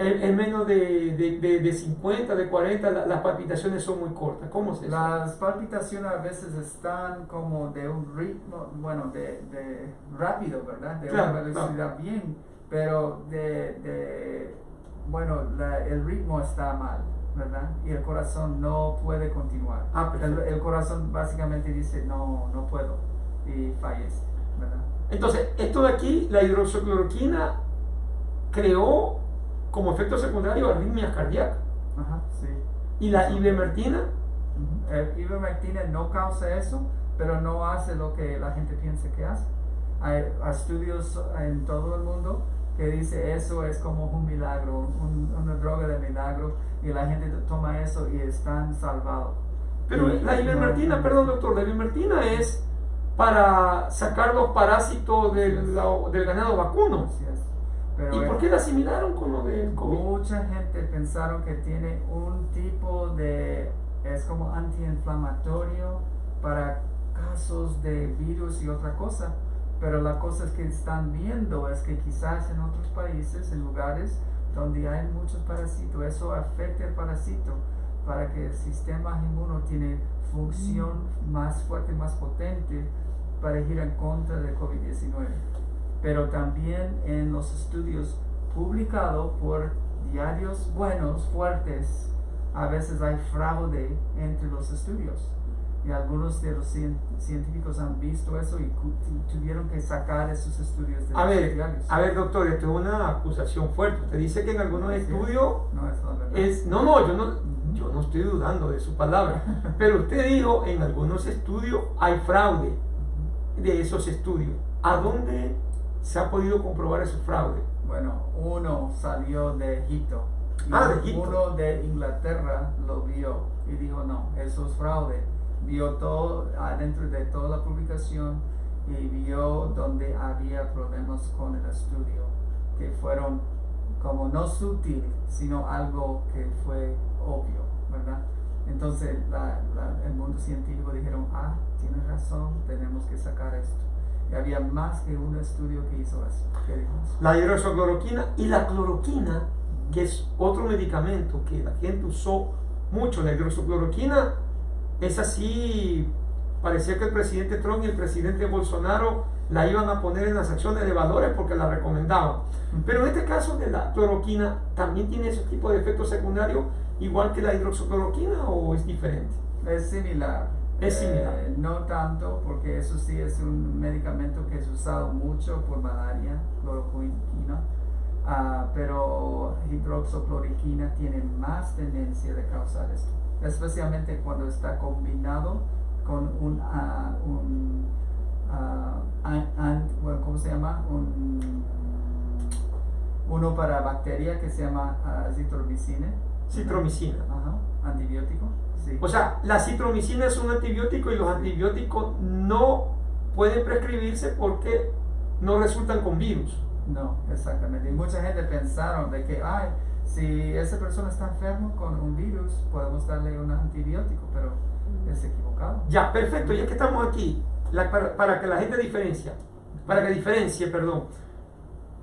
en menos de 50, de 40, las palpitaciones son muy cortas. ¿Cómo es eso? Las palpitaciones a veces están como de un ritmo, de rápido, ¿verdad? De una velocidad bien, pero el ritmo está mal, ¿verdad? Y el corazón no puede continuar. El corazón básicamente dice, no puedo, y fallece, ¿verdad? Entonces, esto de aquí, la hidroxicloroquina creó como efecto secundario arritmias cardíacas. Ajá, sí. ¿Y la ivermectina? Ivermectina no causa eso, pero no hace lo que la gente piensa que hace. Hay estudios en todo el mundo que dice eso es como un milagro, una droga de milagro, y la gente toma eso y están salvados. Pero la ivermectina, perdón doctor, la ivermectina es para sacar los parásitos del ganado vacuno. Así es. Pero ¿y por qué la asimilaron con lo del COVID? Mucha gente pensaron que tiene un tipo es como antiinflamatorio para casos de virus y otra cosa, pero la cosa es que están viendo es que quizás en otros países, en lugares donde hay muchos parásitos, eso afecta el parásito para que el sistema inmuno tiene función más fuerte, más potente para ir en contra de COVID-19. Pero también en los estudios publicados por diarios buenos, fuertes, a veces hay fraude entre los estudios. Y algunos de los científicos han visto eso y tuvieron que sacar esos estudios de los diarios. A ver, doctor, esto es una acusación fuerte. Usted dice que en algunos estudios no es la verdad. Yo no estoy dudando de su palabra, pero usted dijo en algunos estudios hay fraude de esos estudios. ¿A dónde se ha podido comprobar ese fraude? Bueno, uno salió de Egipto. De Egipto. Uno de Inglaterra lo vio y dijo, no, eso es fraude. Vio todo adentro de toda la publicación y vio donde había problemas con el estudio, que fueron como no sutil, sino algo que fue obvio, ¿verdad? Entonces el mundo científico dijeron, tienes razón, tenemos que sacar esto. Y había más que un estudio que hizo eso. ¿Qué dijo eso? La hidroxicloroquina y la cloroquina, que es otro medicamento que la gente usó mucho. La hidroxicloroquina es así, parecía que el presidente Trump y el presidente Bolsonaro la iban a poner en las acciones de valores porque la recomendaban. Pero en este caso de la cloroquina, ¿también tiene ese tipo de efectos secundarios igual que la hidroxicloroquina o es diferente? Es similar. Es similar. No tanto, porque eso sí es un medicamento que es usado mucho por malaria, cloroquina, pero hidroxicloroquina tiene más tendencia de causar esto, especialmente cuando está combinado con ¿cómo se llama? Uno para bacteria que se llama citromicina. Citromicina. Antibiótico. Sí. O sea, la citromicina es un antibiótico y los antibióticos no pueden prescribirse porque no resultan con virus. No, exactamente. Y mucha gente pensaron de que, si esa persona está enferma con un virus, podemos darle un antibiótico, pero es equivocado. Ya, perfecto. Ya que estamos aquí, para que la gente diferencie,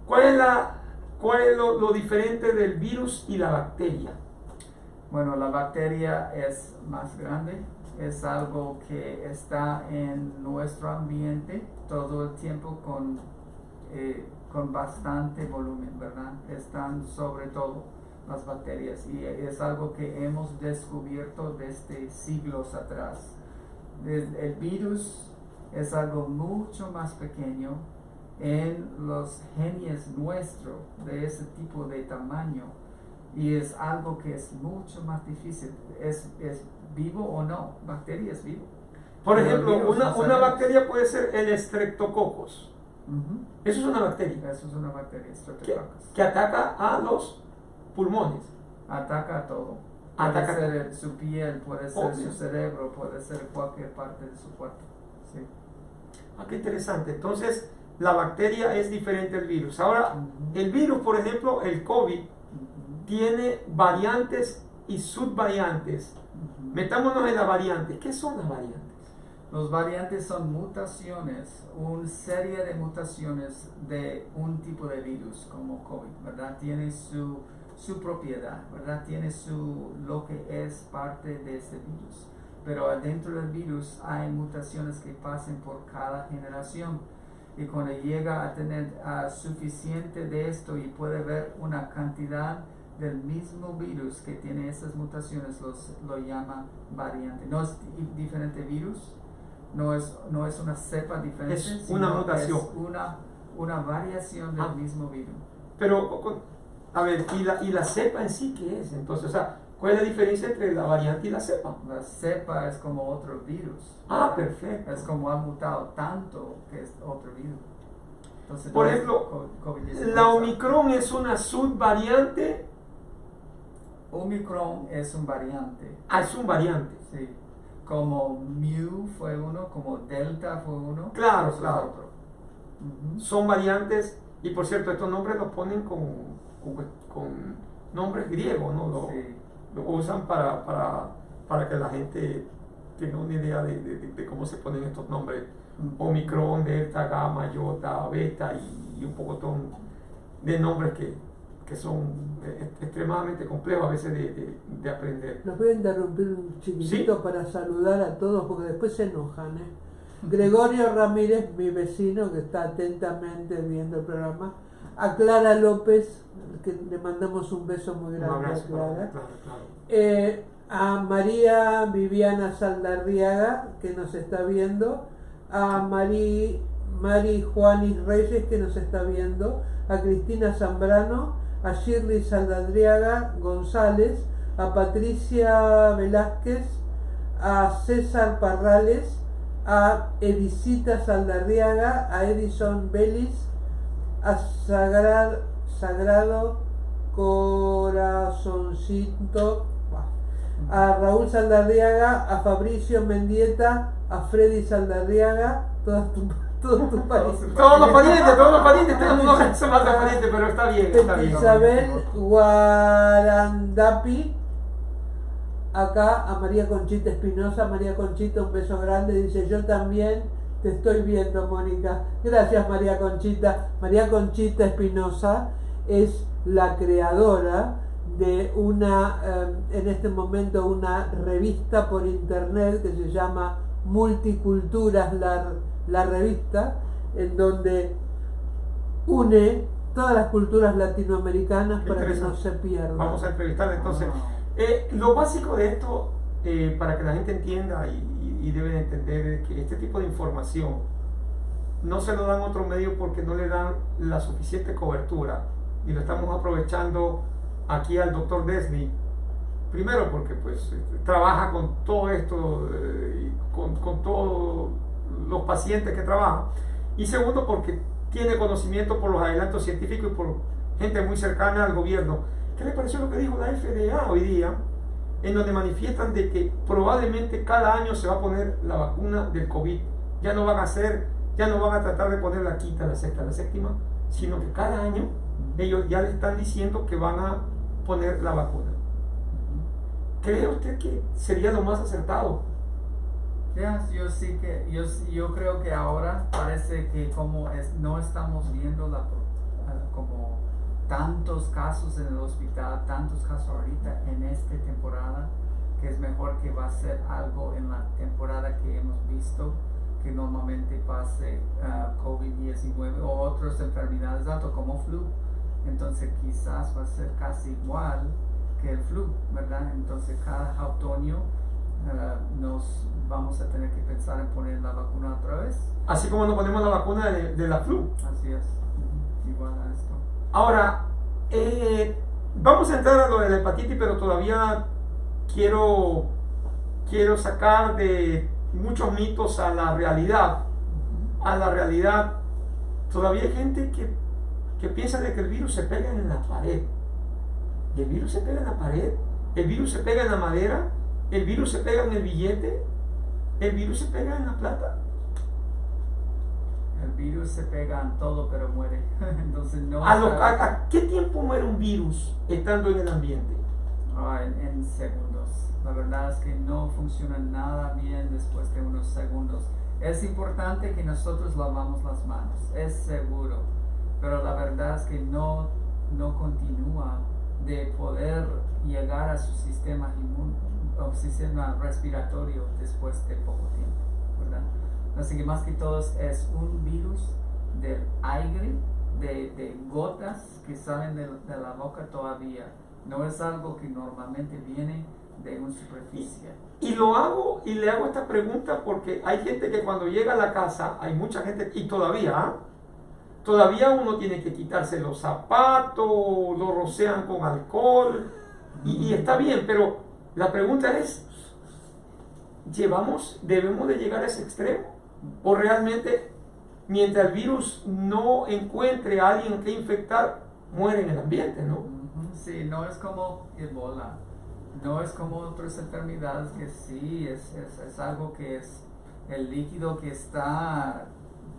¿cuál es lo diferente del virus y la bacteria? Bueno, la bacteria es más grande, es algo que está en nuestro ambiente todo el tiempo con bastante volumen, ¿verdad? Están sobre todo las bacterias y es algo que hemos descubierto desde siglos atrás. El virus es algo mucho más pequeño en los genes nuestros de ese tipo de tamaño. Y es algo que es mucho más difícil. ¿Es vivo o no? Bacteria es vivo. Por ejemplo, una bacteria puede ser el Streptococcus. Eso es una bacteria. Eso es una bacteria, Streptococcus. Que ataca a los pulmones. Ataca a todo. Ataca puede ser su piel, puede ser su cerebro, puede ser cualquier parte de su cuerpo. Sí. Qué interesante. Entonces, la bacteria es diferente al virus. Ahora, el virus, por ejemplo, el COVID, tiene variantes y subvariantes. Metámonos en las variantes. ¿Qué son las variantes? Los variantes son mutaciones, una serie de mutaciones de un tipo de virus como COVID, ¿verdad? Tiene su propiedad, ¿verdad? Tiene lo que es parte de ese virus. Pero adentro del virus hay mutaciones que pasan por cada generación. Y cuando llega a tener suficiente de esto y puede ver una cantidad del mismo virus que tiene esas mutaciones, lo llama variante. No es diferente virus, no es una cepa diferente, es una mutación. Es una variación del mismo virus. Pero, a ver, ¿y la cepa en sí qué es? Entonces, o sea, ¿cuál es la diferencia entre la variante y la cepa? La cepa es como otro virus. Perfecto. Es como ha mutado tanto que es otro virus. Entonces, por ejemplo, la Omicron es una subvariante. Omicron es un variante. Es un variante. Sí. Como Mu fue uno, como Delta fue uno. Claro. Otro. Son variantes, y por cierto, estos nombres los ponen con nombres griegos, ¿no? Lo usan para que la gente tenga una idea de cómo se ponen estos nombres. Omicron, Delta, Gamma, Iota, Beta y un pocotón de nombres que son extremadamente complejos a veces de aprender. Los voy a interrumpir un chiquitito ¿Sí? para saludar a todos porque después se enojan. Gregorio Ramírez, mi vecino que está atentamente viendo el programa. A Clara López, que le mandamos un beso muy Un grande abrazo a Clara. para claro. A María Viviana Saldarriaga, que nos está viendo. A Mari Juanis Reyes, que nos está viendo. A Cristina Zambrano. A Shirley Saldarriaga González. A Patricia Velázquez. A César Parrales. A Edicita Saldarriaga. A Edison Vélez. A Sagrado Corazoncito, a Raúl Saldarriaga, a Fabricio Mendieta, a Freddy Saldarriaga, todos tus parientes. Todos los parientes, tenemos unos que son más de parientes, pero está bien, está bien. Isabel Guarandapi, acá a María Conchita Espinosa. María Conchita, un beso grande, dice: yo también te estoy viendo, Mónica. Gracias, María Conchita. María Conchita Espinosa es la creadora de en este momento, una revista por internet que se llama Multiculturas, la revista, en donde une todas las culturas latinoamericanas para que no se pierdan. Vamos a entrevistarla entonces. Lo básico de esto, para que la gente entienda y deben entender, es que este tipo de información no se lo dan otros medios porque no le dan la suficiente cobertura, y lo estamos aprovechando aquí al doctor Desley, primero porque pues trabaja con todo esto, con todos los pacientes que trabaja, y segundo porque tiene conocimiento por los adelantos científicos y por gente muy cercana al gobierno. ¿Qué le pareció lo que dijo la FDA hoy día, en donde manifiestan de que probablemente cada año se va a poner la vacuna del COVID? Ya no van a tratar de poner la quinta, la sexta, la séptima, sino que cada año ellos ya le están diciendo que van a poner la vacuna. ¿Cree usted que sería lo más acertado? Yo creo que ahora parece que no estamos viendo como tantos casos en el hospital, tantos casos ahorita en esta temporada, que es mejor que va a ser algo en la temporada que hemos visto, que normalmente pase COVID-19 o otras enfermedades altas como flu. Entonces quizás va a ser casi igual que el flu, ¿verdad? Entonces cada otoño nos vamos a tener que pensar en poner la vacuna otra vez. Así como nos ponemos la vacuna de la flu. Así es, igual a esto. Ahora, vamos a entrar a lo de la hepatitis, pero todavía quiero sacar de muchos mitos a la realidad. A la realidad, todavía hay gente que piensa de que el virus se pega en la pared. El virus se pega en la pared, el virus se pega en la madera, el virus se pega en el billete, el virus se pega en la plata. El virus se pega en todo, pero muere. Entonces no. ¿A qué tiempo muere un virus estando en el ambiente? En segundos. La verdad es que no funciona nada bien después de unos segundos. Es importante que nosotros lavamos las manos, es seguro, pero la verdad es que no continúa de poder llegar a su sistema o sistema respiratorio después de poco tiempo, ¿verdad? Así que más que todo es un virus del aire, de gotas que salen de la boca todavía. No es algo que normalmente viene de una superficie. Y le hago esta pregunta porque hay gente que cuando llega a la casa, hay mucha gente, y todavía uno tiene que quitarse los zapatos, lo rocian con alcohol, y está bien, pero la pregunta es, ¿debemos de llegar a ese extremo? ¿O realmente, mientras el virus no encuentre a alguien que infectar, muere en el ambiente, no? Sí, no es como Ebola, no es como otras enfermedades que sí, es algo que es el líquido que está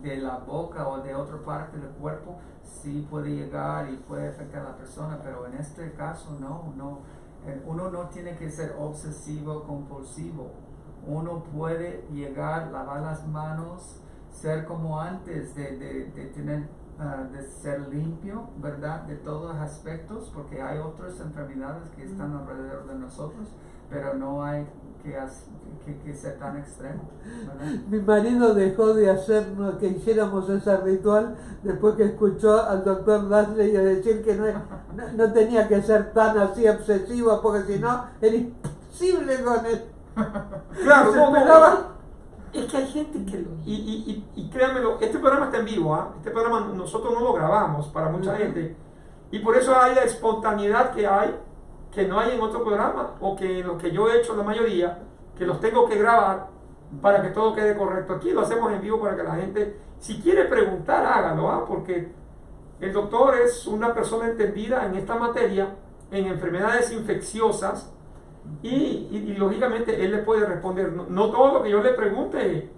de la boca o de otra parte del cuerpo, sí puede llegar y puede afectar a la persona, pero en este caso no. Uno no tiene que ser obsesivo compulsivo. uno puede llegar, lavar las manos, ser como antes de tener, de ser limpio, ¿verdad? De todos los aspectos, porque hay otras enfermedades que están alrededor de nosotros, pero no hay que ser tan extremo, ¿verdad? Mi marido dejó de hacernos que hiciéramos ese ritual después que escuchó al doctor Dashley decir que no tenía que ser tan así obsesivo, porque si no era imposible con él. Claro, Se no, esperaba. es que hay gente que, y créanmelo, este programa está en vivo, ¿ah? Este programa nosotros no lo grabamos para mucha gente, y por eso hay la espontaneidad que no hay en otro programa, o que lo que yo he hecho la mayoría, que los tengo que grabar para que todo quede correcto. Aquí lo hacemos en vivo para que la gente, si quiere preguntar, hágalo, ¿ah? Porque el doctor es una persona entendida en esta materia, en enfermedades infecciosas, y lógicamente él le puede responder. No todo lo que yo le pregunte,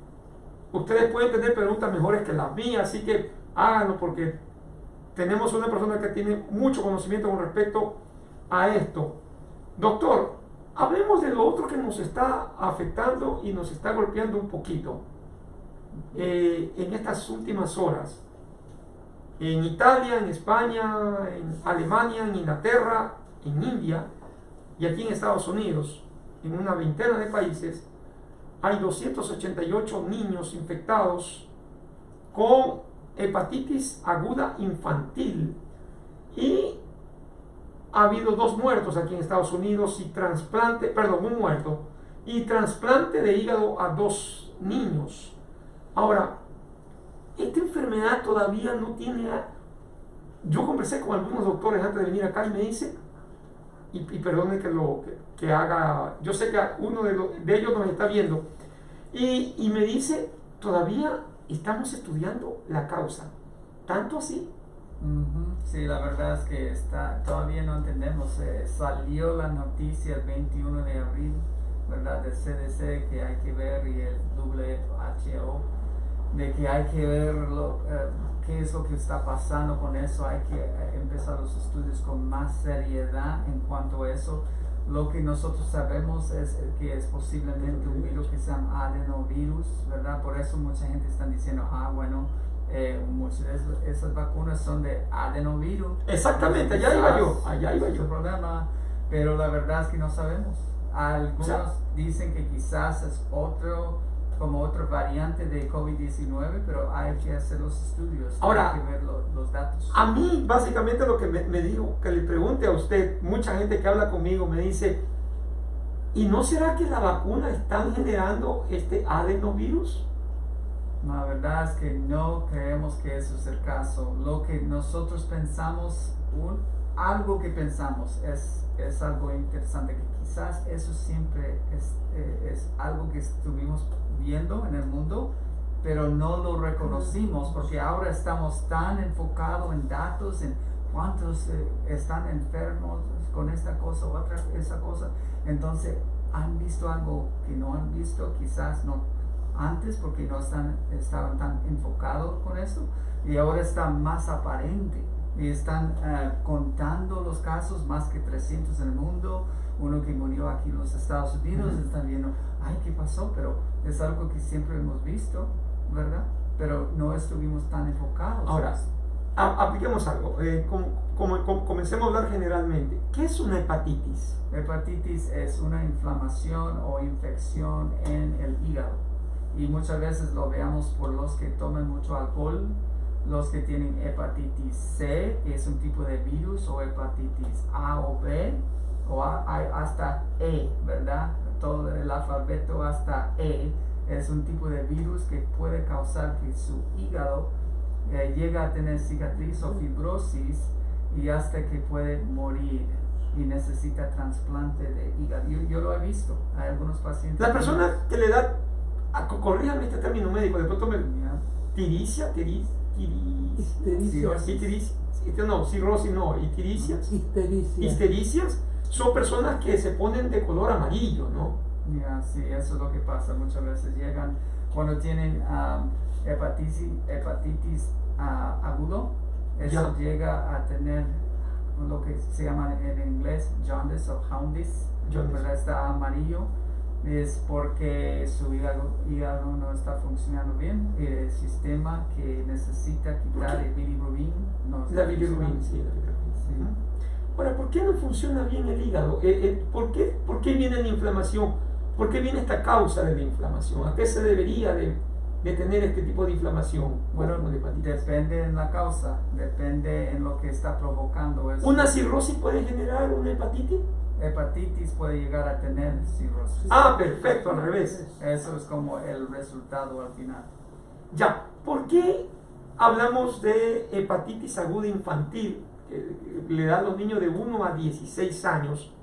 ustedes pueden tener preguntas mejores que las mías, así que háganlo, porque tenemos una persona que tiene mucho conocimiento con respecto a esto. Doctor, hablemos de lo otro que nos está afectando y nos está golpeando un poquito en estas últimas horas. En Italia, en España, en Alemania, en Inglaterra, en India y aquí en Estados Unidos, en una veintena de países, hay 288 niños infectados con hepatitis aguda infantil, y ha habido 2 muertos aquí en Estados Unidos y un muerto, y trasplante de hígado a 2 niños. Ahora, esta enfermedad todavía no tiene... Yo conversé con algunos doctores antes de venir acá y me dice, y perdone que haga, yo sé que uno de ellos nos está viendo, y me dice, todavía estamos estudiando la causa, tanto así. Sí, la verdad es que todavía no entendemos. Salió la noticia el 21 de abril, ¿verdad? Del CDC, que hay que ver, y el WHO, de que hay que ver qué es lo que está pasando con eso. Hay que empezar los estudios con más seriedad en cuanto a eso. Lo que nosotros sabemos es que es posiblemente un virus que se llama adenovirus, ¿verdad? Por eso mucha gente está diciendo, bueno, muchas de esas vacunas son de adenovirus. Exactamente, allá iba yo. Problema, pero la verdad es que no sabemos. Algunos dicen que quizás es como otra variante de COVID-19, pero hay que hacer los estudios, ahora, hay que ver los datos. A mí, básicamente, lo que me dijo, que le pregunte a usted, mucha gente que habla conmigo me dice, ¿y no será que la vacuna está generando este adenovirus? La verdad es que no creemos que eso es el caso. Lo que nosotros pensamos, algo que pensamos es algo interesante, que quizás eso siempre es algo que estuvimos viendo en el mundo, pero no lo reconocimos porque ahora estamos tan enfocados en datos, en cuántos están enfermos con esta cosa o esa cosa. Entonces han visto algo que no han visto quizás no antes, porque no estaban tan enfocados con eso, y ahora está más aparente y están contando los casos, más que 300 en el mundo, uno que murió aquí en los Estados Unidos. Están viendo, ¿qué pasó? Pero es algo que siempre hemos visto, ¿verdad? Pero no estuvimos tan enfocados. Ahora, apliquemos algo, comencemos a hablar generalmente. ¿Qué es una hepatitis? Hepatitis es una inflamación o infección en el hígado, y muchas veces lo veamos por los que toman mucho alcohol, los que tienen hepatitis C, que es un tipo de virus, o hepatitis A o B, o hay hasta E, ¿verdad? Todo el alfabeto hasta E es un tipo de virus que puede causar que su hígado llega a tener cicatriz o fibrosis, y hasta que puede morir y necesita trasplante de hígado. Yo lo he visto, hay algunos pacientes. La persona que le da, corríjame este término médico, de pronto tiricias, histericias, son personas que se ponen de color amarillo, ¿no? Sí, eso es lo que pasa. Muchas veces llegan cuando tienen hepatitis agudo, eso llega a tener lo que se llama en inglés jaundice o jaundice, ¿verdad? Está amarillo, es porque su hígado no está funcionando bien. El sistema que necesita quitar el bilirrubin no está La bilirrubina, funcionando. sí, la bilirrubina. Sí. Ahora, ¿por qué no funciona bien el hígado? ¿Por qué viene la inflamación? ¿Por qué viene esta causa de la inflamación? ¿A qué se debería de tener este tipo de inflamación? Bueno, como de hepatitis? depende en la causa, depende en lo que está provocando eso. ¿Una cirrosis puede generar una hepatitis? Hepatitis puede llegar a tener cirrosis. Ah, perfecto, al revés. Eso es como el resultado al final. Ya, ¿por qué hablamos de hepatitis aguda infantil? Que le da a los niños de 1 a 16 años.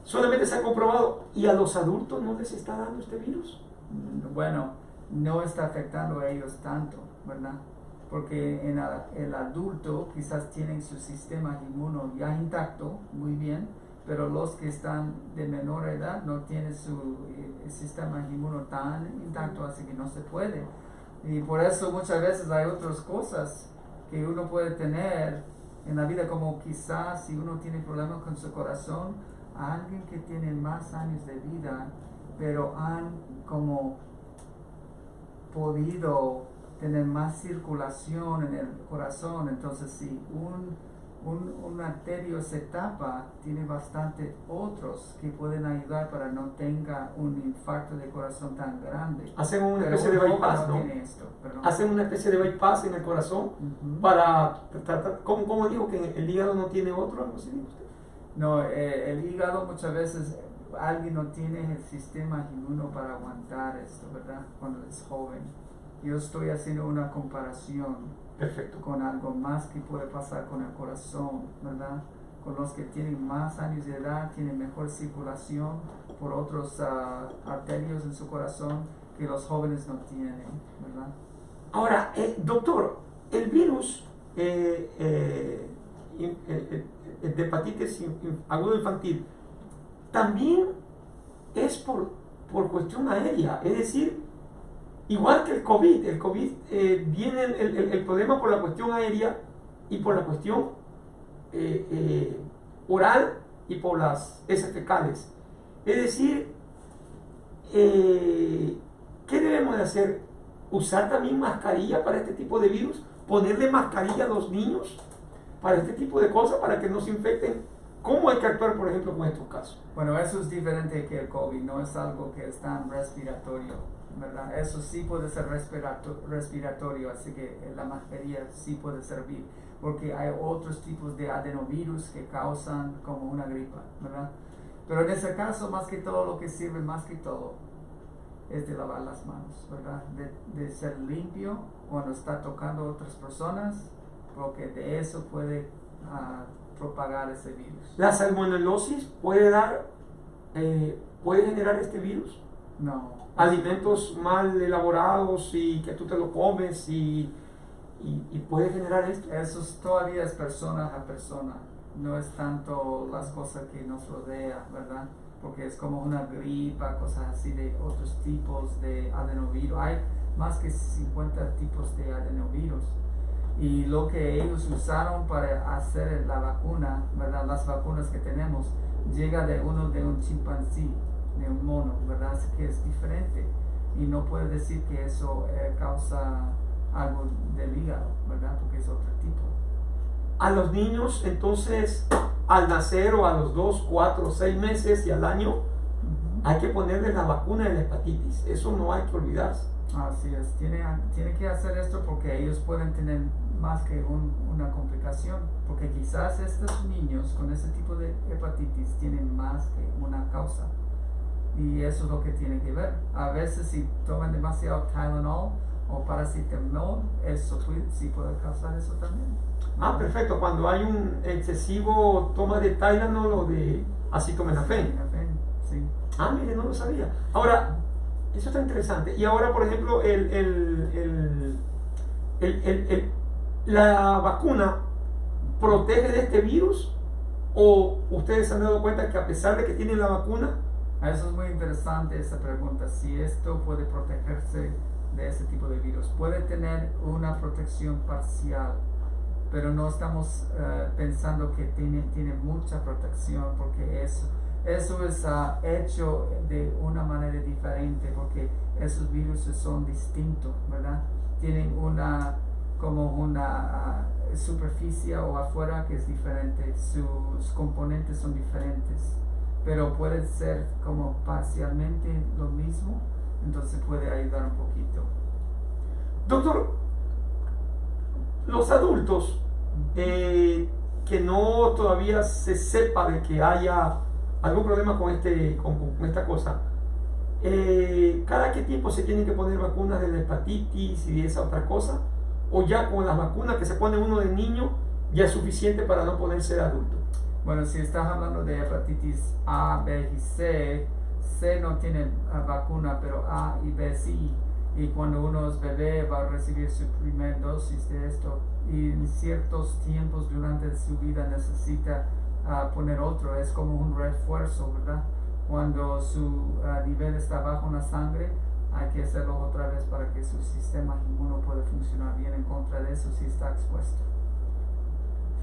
Solamente se ha comprobado. ¿Y a los adultos no les está dando este virus? Bueno, no está afectando a ellos tanto, ¿verdad? Porque en el adulto quizás tienen su sistema inmuno ya intacto, muy bien, pero los que están de menor edad no tienen su sistema inmuno tan intacto, así que no se puede. Y por eso muchas veces hay otras cosas que uno puede tener en la vida, como quizás si uno tiene problemas con su corazón, a alguien que tiene más años de vida, pero han como podido tener más circulación en el corazón. Entonces si un arterio se tapa, tiene bastante otros que pueden ayudar para no tenga un infarto de corazón tan grande. Hacen una Pero especie de un joven bypass, ¿no? tiene esto, perdón. Hacen una especie de bypass en el corazón Ujú. para tratar, ¿cómo dijo que el hígado no tiene otro? ¿Algo así dijo usted? No, el hígado muchas veces alguien no tiene el sistema inmuno para aguantar esto, ¿verdad? Cuando es joven. Yo estoy haciendo una comparación Perfecto. con algo más que puede pasar con el corazón, ¿verdad? Con los que tienen más años de edad, tienen mejor circulación por otros arterios en su corazón que los jóvenes no tienen, ¿verdad? Ahora, doctor, el virus de hepatitis aguda infantil también es por cuestión aérea, es decir, igual que el COVID viene el problema por la cuestión aérea y por la cuestión oral y por las heces fecales. Es decir, ¿qué debemos de hacer? ¿Usar también mascarilla para este tipo de virus? ¿Ponerle mascarilla a los niños para este tipo de cosas, para que no se infecten? ¿Cómo hay que actuar, por ejemplo, con estos casos? Bueno, eso es diferente que el COVID, no es algo que es tan respiratorio, ¿verdad? Eso sí puede ser respiratorio, así que la mascarilla sí puede servir, porque hay otros tipos de adenovirus que causan como una gripa, ¿verdad? Pero en ese caso, más que todo, lo que sirve más que todo es de lavar las manos, ¿verdad? De ser limpio cuando está tocando a otras personas, porque de eso puede propagar ese virus. ¿La salmonelosis puede generar este virus? No. Alimentos mal elaborados y que tú te lo comes y puede generar esto. Eso todavía es persona a persona, no es tanto las cosas que nos rodean, ¿verdad? Porque es como una gripa, cosas así de otros tipos de adenovirus. Hay más que 50 tipos de adenovirus. Y lo que ellos usaron para hacer la vacuna, ¿verdad? Las vacunas que tenemos, llega de un chimpancé, de un mono, ¿verdad? Así que es diferente. Y no puede decir que eso causa algo del hígado, ¿verdad? Porque es otro tipo. A los niños, entonces, al nacer o a los 2, 4, 6 meses y al año, hay que ponerles la vacuna de la hepatitis. Eso no hay que olvidarse. Así es, tiene que hacer esto porque ellos pueden tener más que una complicación, porque quizás estos niños con ese tipo de hepatitis tienen más que una causa, y eso es lo que tienen que ver. A veces si toman demasiado Tylenol o paracetamol, eso sí puede causar eso también. Ah, perfecto, cuando hay un excesivo toma de Tylenol o de acetaminofén. Sí. Ah, mire, no lo sabía. Ahora, eso está interesante. Y ahora, por ejemplo, la vacuna protege de este virus, o ustedes se han dado cuenta que a pesar de que tienen la vacuna, Eso es muy interesante esa pregunta, si esto puede protegerse de ese tipo de virus. Puede tener una protección parcial, pero no estamos pensando que tiene mucha protección, porque eso es hecho de una manera diferente porque esos virus son distintos, ¿verdad? Tienen como una superficie o afuera que es diferente, sus componentes son diferentes, pero puede ser como parcialmente lo mismo, entonces puede ayudar un poquito. Doctor, los adultos que no todavía se sepa de que haya algún problema con esta cosa, ¿cada qué tiempo se tienen que poner vacunas de la hepatitis y de esa otra cosa? ¿O ya con las vacunas que se pone uno de niño ya es suficiente para no ponerse de adulto? Bueno, si estás hablando de hepatitis A, B y C, C no tiene vacuna, pero A y B sí. Y cuando uno es bebé va a recibir su primer dosis de esto. Y en ciertos tiempos durante su vida necesita poner otro. Es como un refuerzo, ¿verdad? Cuando su nivel está bajo en la sangre, hay que hacerlo otra vez para que su sistema inmuno pueda funcionar bien en contra de eso si está expuesto.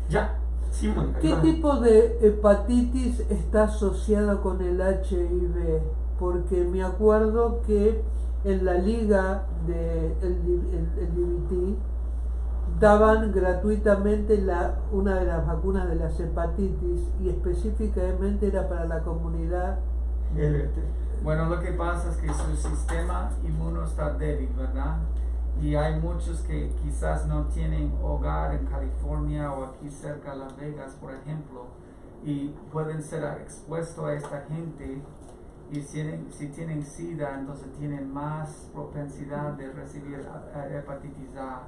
Ya, sí, Mónica. ¿Qué tipo de hepatitis está asociada con el HIV? Porque me acuerdo que en la liga de LGBT daban gratuitamente una de las vacunas de las hepatitis y específicamente era para la comunidad. Bueno, lo que pasa es que su sistema inmuno está débil, ¿verdad? Y hay muchos que quizás no tienen hogar en California o aquí cerca de Las Vegas, por ejemplo, y pueden ser expuestos a esta gente. Y si tienen SIDA, entonces tienen más propensidad de recibir hepatitis A,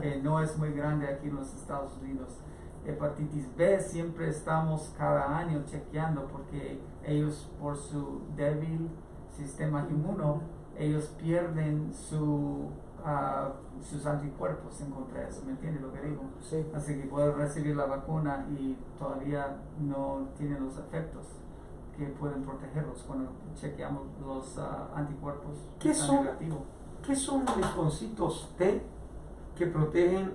que no es muy grande aquí en los Estados Unidos. Hepatitis B siempre estamos cada año chequeando porque ellos, por su débil sistema inmuno, ellos pierden sus anticuerpos en contra de eso. ¿Me entiendes lo que digo? Sí. Así que pueden recibir la vacuna y todavía no tienen los efectos que pueden protegerlos cuando chequeamos los anticuerpos. ¿Qué son los linfocitos T que protegen?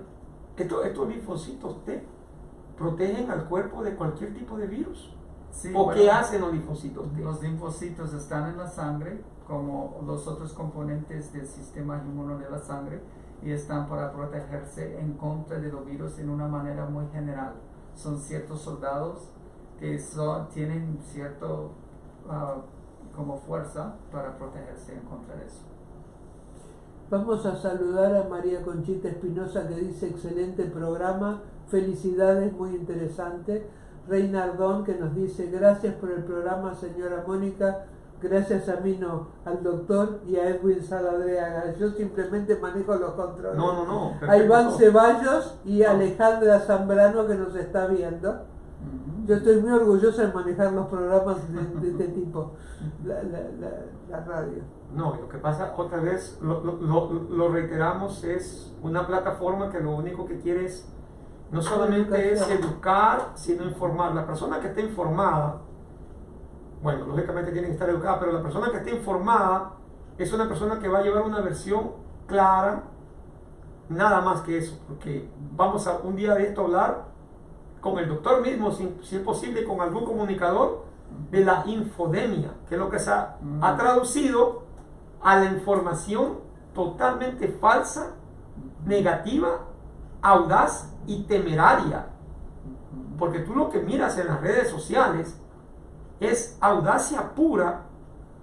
Estos linfocitos T protegen al cuerpo de cualquier tipo de virus. Sí, ¿O bueno, qué hacen los linfocitos T? los linfocitos están en la sangre como los otros componentes del sistema inmuno de la sangre y están para protegerse en contra de los virus en una manera muy general. Son ciertos soldados que tienen cierto como fuerza para protegerse en contra de eso. Vamos a saludar a María Conchita Espinosa que dice excelente programa, felicidades, muy interesante. Reinardón que nos dice gracias por el programa señora Mónica, gracias a mí no, al doctor y a Edwin Saladriaga, yo simplemente manejo los controles. No. A Iván Ceballos y a Alejandra Zambrano que nos está viendo. Yo estoy muy orgulloso de manejar los programas de este tipo, la radio. No, lo que pasa, otra vez, lo reiteramos, es una plataforma que lo único que quiere es, no solamente es educar, sino informar. La persona que esté informada, bueno, lógicamente tiene que estar educada, pero la persona que esté informada es una persona que va a llevar una versión clara, nada más que eso, porque vamos a un día de esto hablar con el doctor mismo, si es posible, con algún comunicador, de la infodemia, que es lo que se ha traducido a la información totalmente falsa, negativa, audaz y temeraria. Porque tú lo que miras en las redes sociales es audacia pura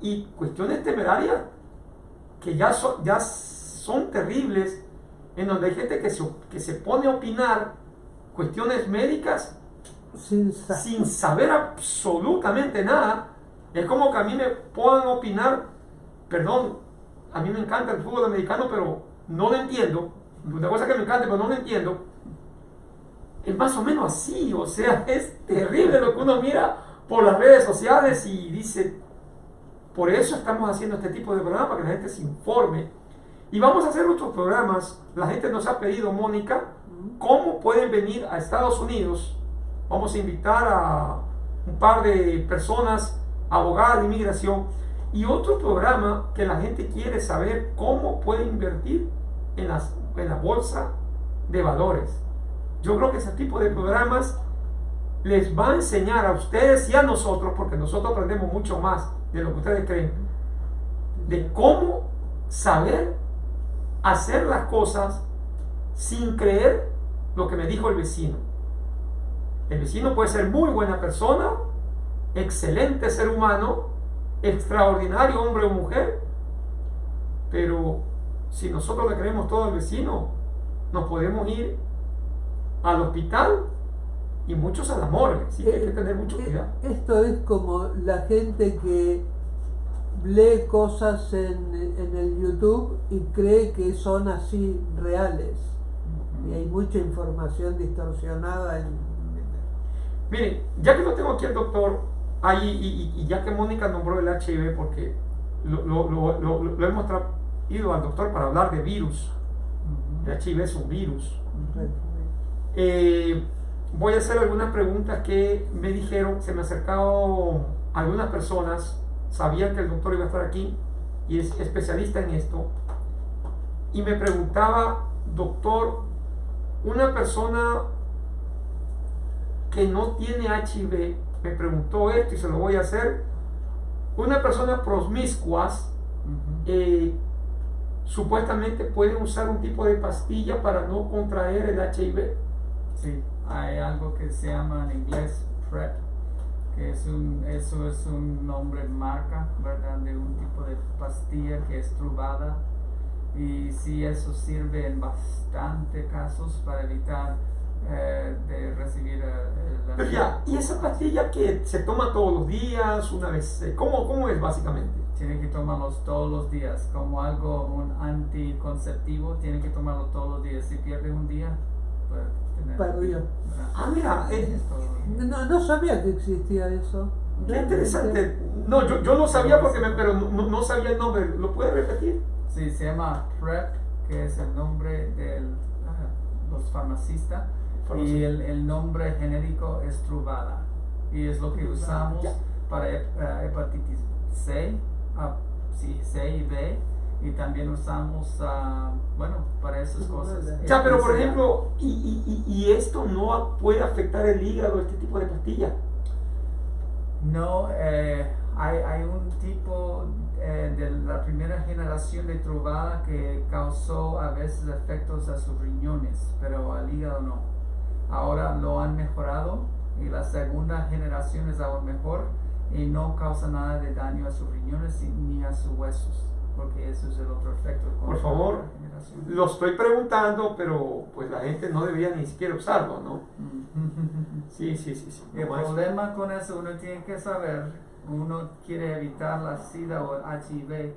y cuestiones temerarias que ya son terribles, en donde hay gente que se pone a opinar cuestiones médicas sin saber absolutamente nada. Es como que a mí me puedan opinar, perdón, a mí me encanta el fútbol americano, pero no lo entiendo. Una cosa que me encanta, pero no lo entiendo. Es más o menos así, o sea, es terrible lo que uno mira por las redes sociales y dice, por eso estamos haciendo este tipo de programa, para que la gente se informe. Y vamos a hacer otros programas. La gente nos ha pedido, Mónica, cómo pueden venir a Estados Unidos. Vamos a invitar a un par de personas, abogadas de inmigración, y otro programa que la gente quiere saber cómo puede invertir en la bolsa de valores. Yo creo que ese tipo de programas les va a enseñar a ustedes y a nosotros, porque nosotros aprendemos mucho más de lo que ustedes creen, de cómo saber hacer las cosas sin creer lo que me dijo el vecino. El vecino puede ser muy buena persona, excelente ser humano, extraordinario hombre o mujer, pero si nosotros le creemos todo al vecino, nos podemos ir al hospital y muchos a la morgue, así que hay que tener mucho cuidado. Esto es como la gente que lee cosas en el YouTube y cree que son así reales. Y hay mucha información distorsionada Miren, ya que lo tengo aquí el doctor, ahí, y ya que Mónica nombró el HIV, porque lo hemos traído al doctor para hablar de virus. El HIV es un virus. Voy a hacer algunas preguntas que me dijeron, se me acercaron algunas personas, sabían que el doctor iba a estar aquí y es especialista en esto, y me preguntaba, doctor, una persona que no tiene HIV, me preguntó esto y se lo voy a hacer, una persona promiscuas, supuestamente pueden usar un tipo de pastilla para no contraer el HIV. Sí, hay algo que se llama en inglés PrEP, que eso es un nombre marca, ¿verdad? De un tipo de pastilla que es Truvada, y sí, eso sirve en bastante casos para evitar de recibir la... Pero ya, ¿y esa pastilla que se toma todos los días, una vez? ¿Cómo es básicamente? Tiene que tomarlos todos los días, como algo, un anticonceptivo, tiene que tomarlo todos los días. Si pierde un día, puede tener... Perdió. Ah, mira, No sabía que existía eso. qué interesante. No, yo lo sabía porque pero no sabía el nombre. ¿Lo puede repetir? Sí, se llama PrEP, que es el nombre de los farmacistas, y el nombre genérico es Truvada, y es lo que usamos para hepatitis C, C y B, y también usamos, para esas cosas. Ya, pero por ejemplo, ¿y esto no puede afectar el hígado, este tipo de pastilla? No, hay un tipo de la primera generación de Truvada que causó a veces efectos a sus riñones, pero al hígado no. Ahora lo han mejorado y la segunda generación es aún mejor y no causa nada de daño a sus riñones ni a sus huesos, porque eso es el otro efecto. Por favor, lo estoy preguntando, pero pues la gente no debería ni siquiera usarlo, ¿no? Sí. El problema con eso, uno tiene que saber, uno quiere evitar la SIDA o el HIV,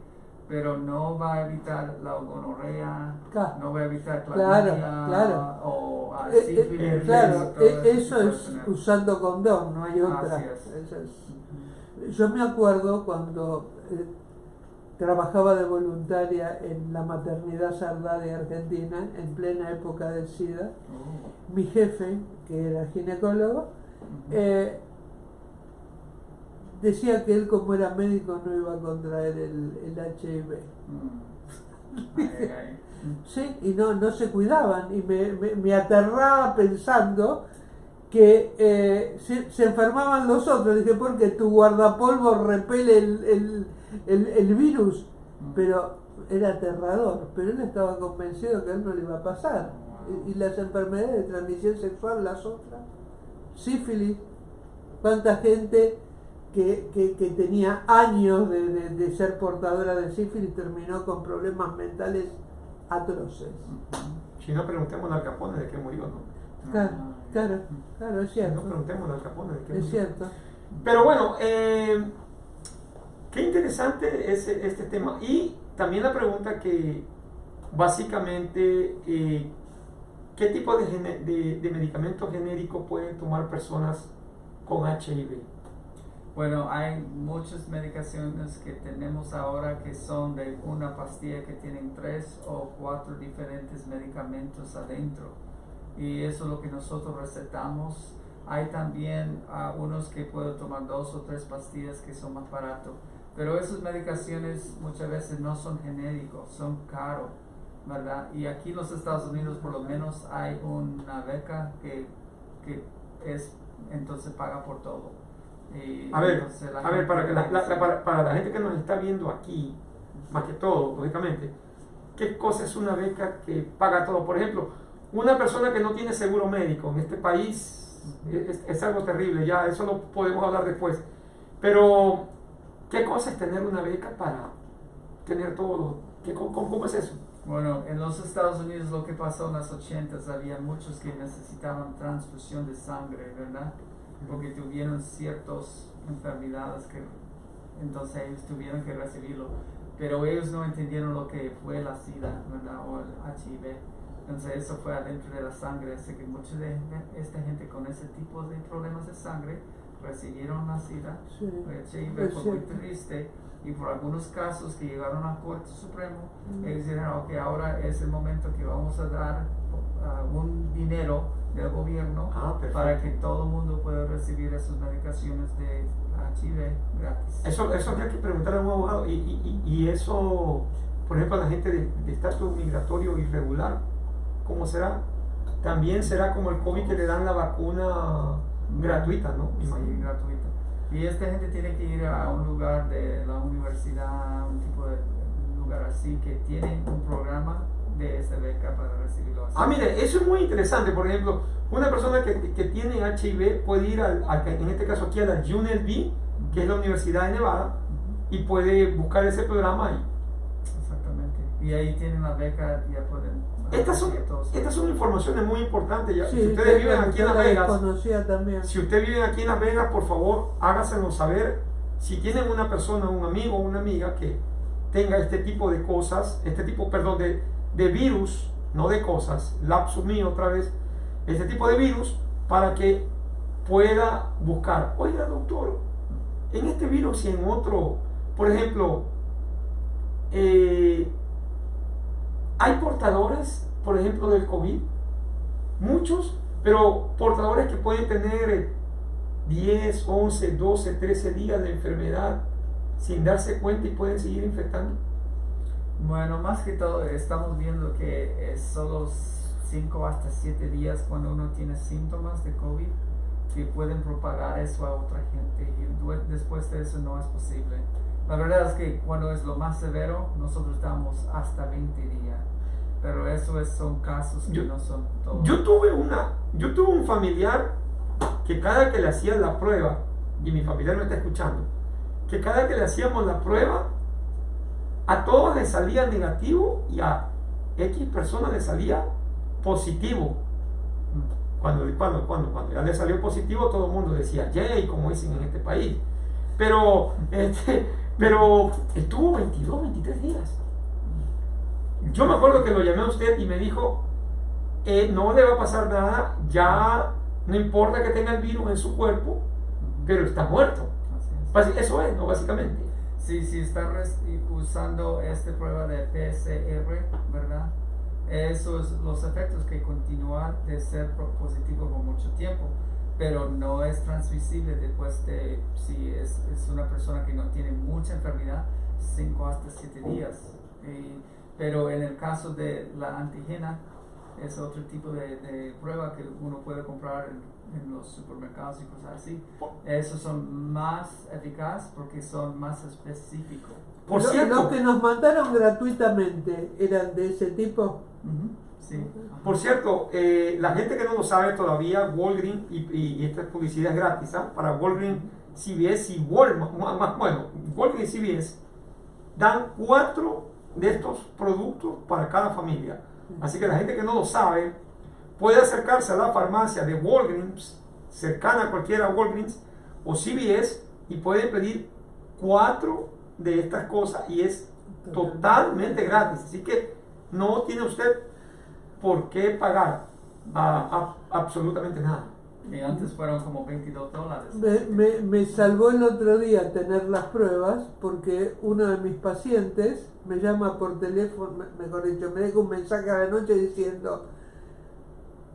pero no va a evitar la gonorrea, no va a evitar clamidia, o sífilis. Eso es usando condón, no hay otra. Yo me acuerdo cuando trabajaba de voluntaria en la maternidad Sardá de Argentina, en plena época del SIDA. Mi jefe, que era ginecólogo, decía que él, como era médico, no iba a contraer el HIV. Sí, y no se cuidaban, y me aterraba pensando que se enfermaban los otros. Dije, porque tu guardapolvo repele el virus, pero era aterrador, pero él estaba convencido que a él no le iba a pasar. Y las enfermedades de transmisión sexual, las otras, sífilis, cuánta gente que tenía años de ser portadora de sífilis terminó con problemas mentales atroces. Si no, preguntémosle al Capone de qué murió, ¿no? Claro, es cierto. Si no, preguntémosle al Capone de qué murió. Es cierto. Pero bueno, qué interesante es este tema. Y también la pregunta que básicamente, ¿qué tipo de medicamento genérico pueden tomar personas con HIV? Bueno, hay muchas medicaciones que tenemos ahora que son de una pastilla que tienen 3 o 4 diferentes medicamentos adentro, y eso es lo que nosotros recetamos. Hay también unos que pueden tomar 2 o 3 pastillas que son más baratos, pero esas medicaciones muchas veces no son genéricos, son caros, ¿verdad? Y aquí en los Estados Unidos por lo menos hay una beca que es entonces paga por todo. Y A ver, entonces la a ver, gente para, recibe. para la gente que nos está viendo aquí, más que todo, lógicamente, ¿qué cosa es una beca que paga todo? Por ejemplo, una persona que no tiene seguro médico en este país es algo terrible, ya eso lo podemos hablar después. Pero, ¿qué cosa es tener una beca para tener todo? ¿Cómo es eso? Bueno, en los Estados Unidos lo que pasó en los 80s, había muchos que necesitaban transfusión de sangre, ¿verdad? Porque tuvieron ciertas enfermedades que entonces ellos tuvieron que recibirlo, pero ellos no entendieron lo que fue la SIDA, ¿verdad? O el HIV. Entonces eso fue adentro de la sangre, así que mucha de esta gente con ese tipo de problemas de sangre recibieron la SIDA, Sí, HIV, es fue muy cierto. triste. Y por algunos casos que llegaron a Corte Supremo, ellos dijeron, ok, ahora es el momento que vamos a dar un dinero del gobierno Perfecto. para que todo el mundo pueda recibir esas medicaciones de HIV gratis. Eso habría que preguntar a un abogado. Y eso, por ejemplo, a la gente de estatus migratorio irregular, ¿cómo será? También será como el COVID que le dan la vacuna gratuita, ¿no? Me Sí, imagino. gratuita. Y esta gente tiene que ir a un lugar de la universidad, un tipo de lugar así, que tiene un programa de esa beca para recibirlo así. Mire, eso es muy interesante. Por ejemplo, una persona que tiene HIV puede ir en este caso aquí a la UNLV, que es la Universidad de Nevada, y puede buscar ese programa ahí. Exactamente. Y ahí tienen la beca, ya pueden... Estas son informaciones muy importantes. Ya. Si ustedes viven aquí en Las Vegas, conocía también. si usted vive aquí en Las Vegas, por favor, hágasenos saber. Si tienen una persona, un amigo o una amiga que tenga este tipo de cosas, de virus, no de cosas, lapsus mío otra vez, este tipo de virus, para que pueda buscar. Oiga, doctor, en este virus y en otro, por ejemplo, hay portadores, por ejemplo, del COVID, muchos, pero portadores que pueden tener 10, 11, 12, 13 días de enfermedad sin darse cuenta y pueden seguir infectando. Bueno, más que todo estamos viendo que es solo 5 hasta 7 días cuando uno tiene síntomas de COVID que pueden propagar eso a otra gente y después de eso no es posible. La verdad es que cuando es lo más severo nosotros damos hasta 20 días, pero eso son casos que no son todos. Yo tuve un familiar que cada que le hacían la prueba, y mi familiar me está escuchando, que cada que le hacíamos la prueba, a todos les salía negativo y a X personas les salía positivo. Cuando ya le salió positivo, todo el mundo decía, yay, como dicen en este país. Pero estuvo 22, 23 días. Yo me acuerdo que lo llamé a usted y me dijo, no le va a pasar nada, ya no importa que tenga el virus en su cuerpo, pero está muerto. Eso es, ¿no? Básicamente. Sí, si está usando esta prueba de PCR, ¿verdad? Esos los efectos que continúan de ser positivo por mucho tiempo, pero no es transmisible después de, si es una persona que no tiene mucha enfermedad, 5 hasta 7 días. Pero en el caso de la antígena, es otro tipo de prueba que uno puede comprar en los supermercados y cosas así. Esos son más eficaces porque son más específicos. Por cierto, los que nos mandaron gratuitamente eran de ese tipo. Sí. Por cierto, la gente que no lo sabe todavía, Walgreens, y esta publicidad es gratis, para Walgreens, CVS y Walmart, Walgreens y CVS dan 4 de estos productos para cada familia. Así que la gente que no lo sabe puede acercarse a la farmacia de Walgreens, cercana a cualquiera Walgreens o CVS, y puede pedir 4 de estas cosas y es totalmente gratis. Así que no tiene usted por qué pagar absolutamente nada. Y antes fueron como $22. Me salvó el otro día tener las pruebas porque uno de mis pacientes me llama por teléfono, mejor dicho, me deja un mensaje a la noche diciendo: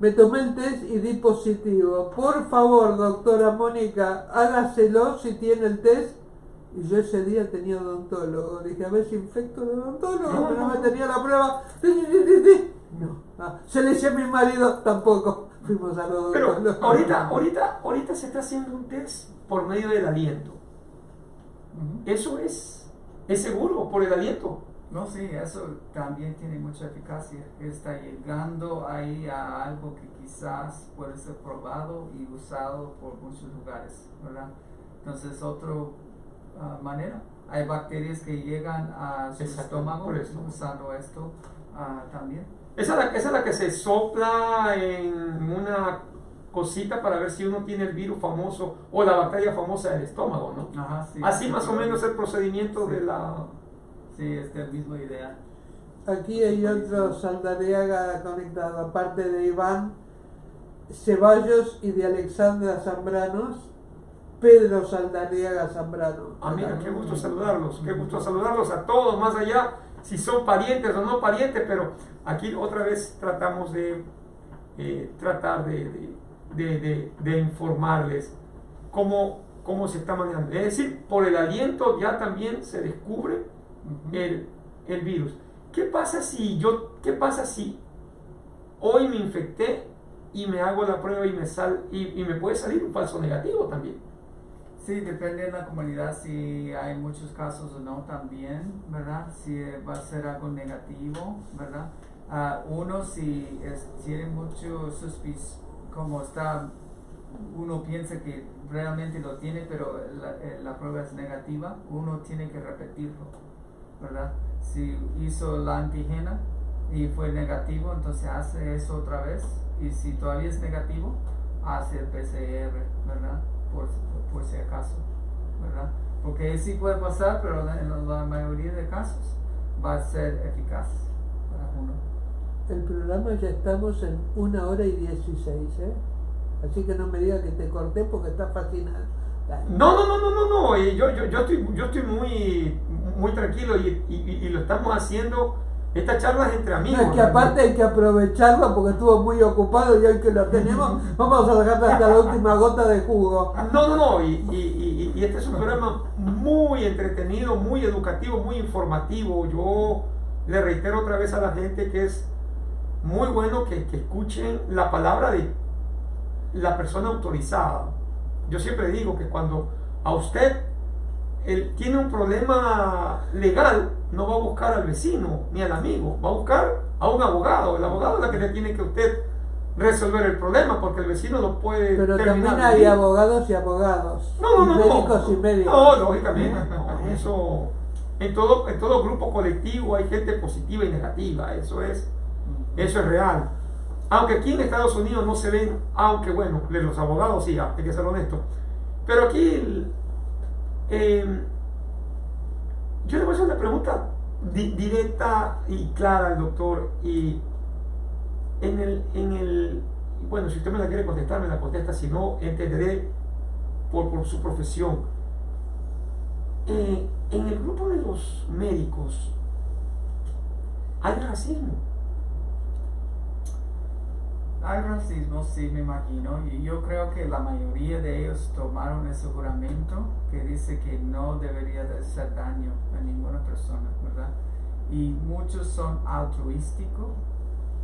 me tomé el test y di positivo. Por favor, doctora Mónica, hágaselo si tiene el test. Y yo ese día tenía odontólogo. Dije, a ver si infecto el odontólogo, pero no me tenía la prueba. No. Se le decía a mi marido, tampoco. fuimos a los Pero odontólogos. ahorita se está haciendo un test por medio del aliento. Eso es seguro por el aliento. No, sí, eso también tiene mucha eficacia. Está llegando ahí a algo que quizás puede ser probado y usado por muchos lugares, ¿verdad? Entonces, otra manera, hay bacterias que llegan a su estómago usando esto también. Esa es la que se sopla en una cosita para ver si uno tiene el virus famoso o la bacteria famosa del estómago, ¿no? Ajá, sí. Así más o menos el procedimiento de la... Sí, es la misma idea. Aquí hay otro Saldarriaga conectado, aparte de Iván Ceballos y de Alexandra Zambranos, Pedro Saldarriaga Zambrano. Mira, qué gusto saludarlos a todos, más allá si son parientes o no parientes, pero aquí otra vez tratamos de tratar de informarles cómo se está manejando. Es decir, por el aliento ya también se descubre el virus. ¿Qué pasa si hoy me infecté y me hago la prueba y me puede salir un falso negativo también? Sí, depende de la comunidad si hay muchos casos o no también, ¿verdad? Si va a ser algo negativo, ¿verdad? Uno si tiene mucho como está, uno piensa que realmente lo tiene, pero la prueba es negativa, uno tiene que repetirlo, ¿verdad? Si hizo la antígena y fue negativo, entonces hace eso otra vez, y si todavía es negativo, hace el PCR, ¿verdad? Por si acaso, ¿verdad? Porque sí puede pasar, pero en la mayoría de casos va a ser eficaz para uno. El programa ya estamos en 1 hora y 16, ¿eh? Así que no me digas que te corté porque estás fascinado. No. Yo estoy muy tranquilo y lo estamos haciendo. Esta charla es entre amigos. No, es que aparte hay que aprovecharlo porque estuvo muy ocupado y hoy que lo tenemos, vamos a dejarle hasta la última gota de jugo. No, y este es un programa muy entretenido, muy educativo, muy informativo. Yo le reitero otra vez a la gente que es muy bueno que escuchen la palabra de la persona autorizada. Yo siempre digo que cuando a usted tiene un problema legal, no va a buscar al vecino ni al amigo, va a buscar a un abogado. El abogado es la que le tiene que usted resolver el problema, porque el vecino lo puede pero terminar. También hay abogados y abogados, médicos y médicos. No, lógicamente, eso en todo grupo colectivo hay gente positiva y negativa, eso es real. Aunque aquí en Estados Unidos no se ven, aunque bueno, de los abogados sí, hay que ser honesto, pero aquí yo le voy a hacer una pregunta directa y clara al doctor, y bueno, si usted me la quiere contestar, me la contesta, si no, entenderé por su profesión. En el grupo de los médicos hay racismo. Hay racismo, sí, me imagino, y yo creo que la mayoría de ellos tomaron ese juramento que dice que no debería de hacer daño a ninguna persona, ¿verdad? Y muchos son altruísticos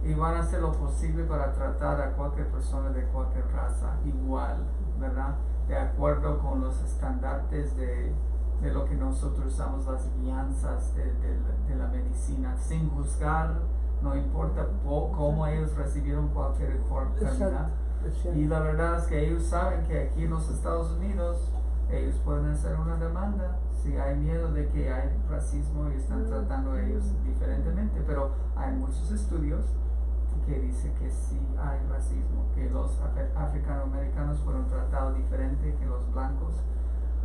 y van a hacer lo posible para tratar a cualquier persona de cualquier raza igual, ¿verdad? De acuerdo con los estandartes de lo que nosotros usamos, las guianzas de la medicina, sin juzgar. No importa cómo ellos recibieron cualquier enfermedad. Y la verdad es que ellos saben que aquí en los Estados Unidos ellos pueden hacer una demanda si hay miedo de que hay racismo y están tratando a ellos diferentemente. Pero hay muchos estudios que dicen que sí hay racismo, que los africanoamericanos fueron tratados diferente que los blancos,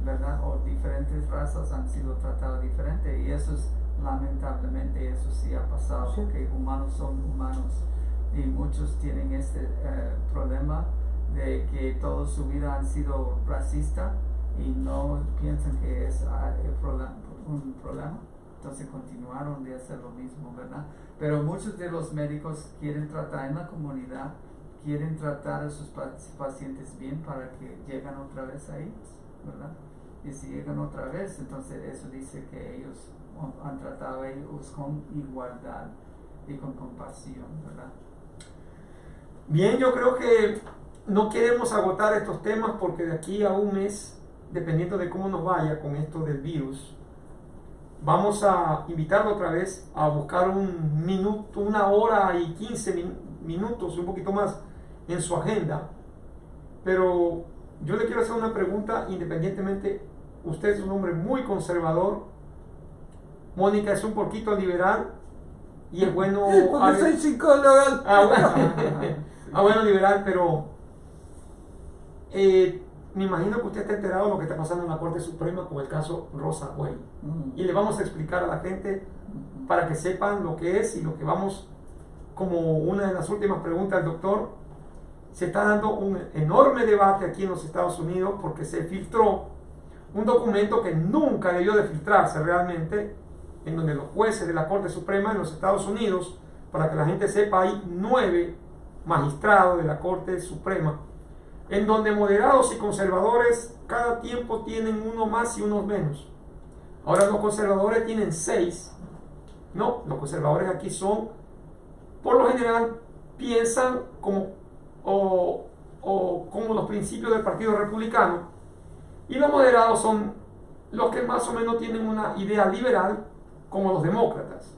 ¿verdad? O diferentes razas han sido tratadas diferente, y eso es lamentablemente, eso sí ha pasado, porque humanos son humanos y muchos tienen este problema de que toda su vida han sido racistas y no piensan que es un problema, entonces continuaron de hacer lo mismo, ¿verdad? Pero muchos de los médicos quieren tratar en la comunidad, quieren tratar a sus pacientes bien para que lleguen otra vez a ellos, ¿verdad? Y si llegan otra vez, entonces eso dice que ellos han tratado a ellos con igualdad y con compasión, ¿verdad? Bien, yo creo que no queremos agotar estos temas porque de aquí a un mes, dependiendo de cómo nos vaya con esto del virus, vamos a invitarlo otra vez a buscar un minuto, 1 hora y 15 minutos, un poquito más en su agenda. Pero yo le quiero hacer una pregunta independientemente. Usted es un hombre muy conservador. Mónica es un poquito liberal y es bueno. Porque soy psicóloga. Bueno, liberal, pero me imagino que usted está enterado de lo que está pasando en la Corte Suprema con el caso Rosa Güell. Y le vamos a explicar a la gente para que sepan lo que es y lo que vamos, como una de las últimas preguntas del doctor. Se está dando un enorme debate aquí en los Estados Unidos porque se filtró un documento que nunca debió de filtrarse realmente, en donde los jueces de la Corte Suprema en los Estados Unidos, para que la gente sepa, hay 9 magistrados de la Corte Suprema, en donde moderados y conservadores cada tiempo tienen uno más y unos menos. Ahora los conservadores tienen 6. No, los conservadores aquí son, por lo general, piensan como los principios del Partido Republicano, y los moderados son los que más o menos tienen una idea liberal, como los demócratas.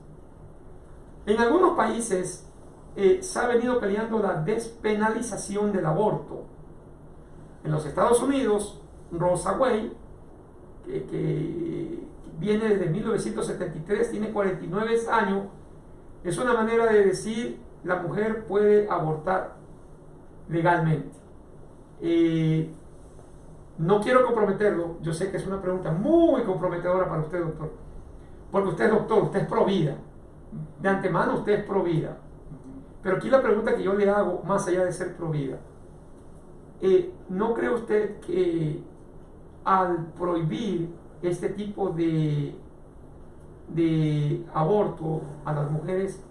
En algunos países se ha venido peleando la despenalización del aborto. En los Estados Unidos, Rosa Güell, que viene desde 1973, tiene 49 años, es una manera de decir la mujer puede abortar legalmente. No quiero comprometerlo, yo sé que es una pregunta muy comprometedora para usted, doctor, porque usted es doctor, usted es pro vida, de antemano usted es pro vida, pero aquí la pregunta que yo le hago, más allá de ser pro vida, ¿no cree usted que al prohibir este tipo de aborto a las mujeres,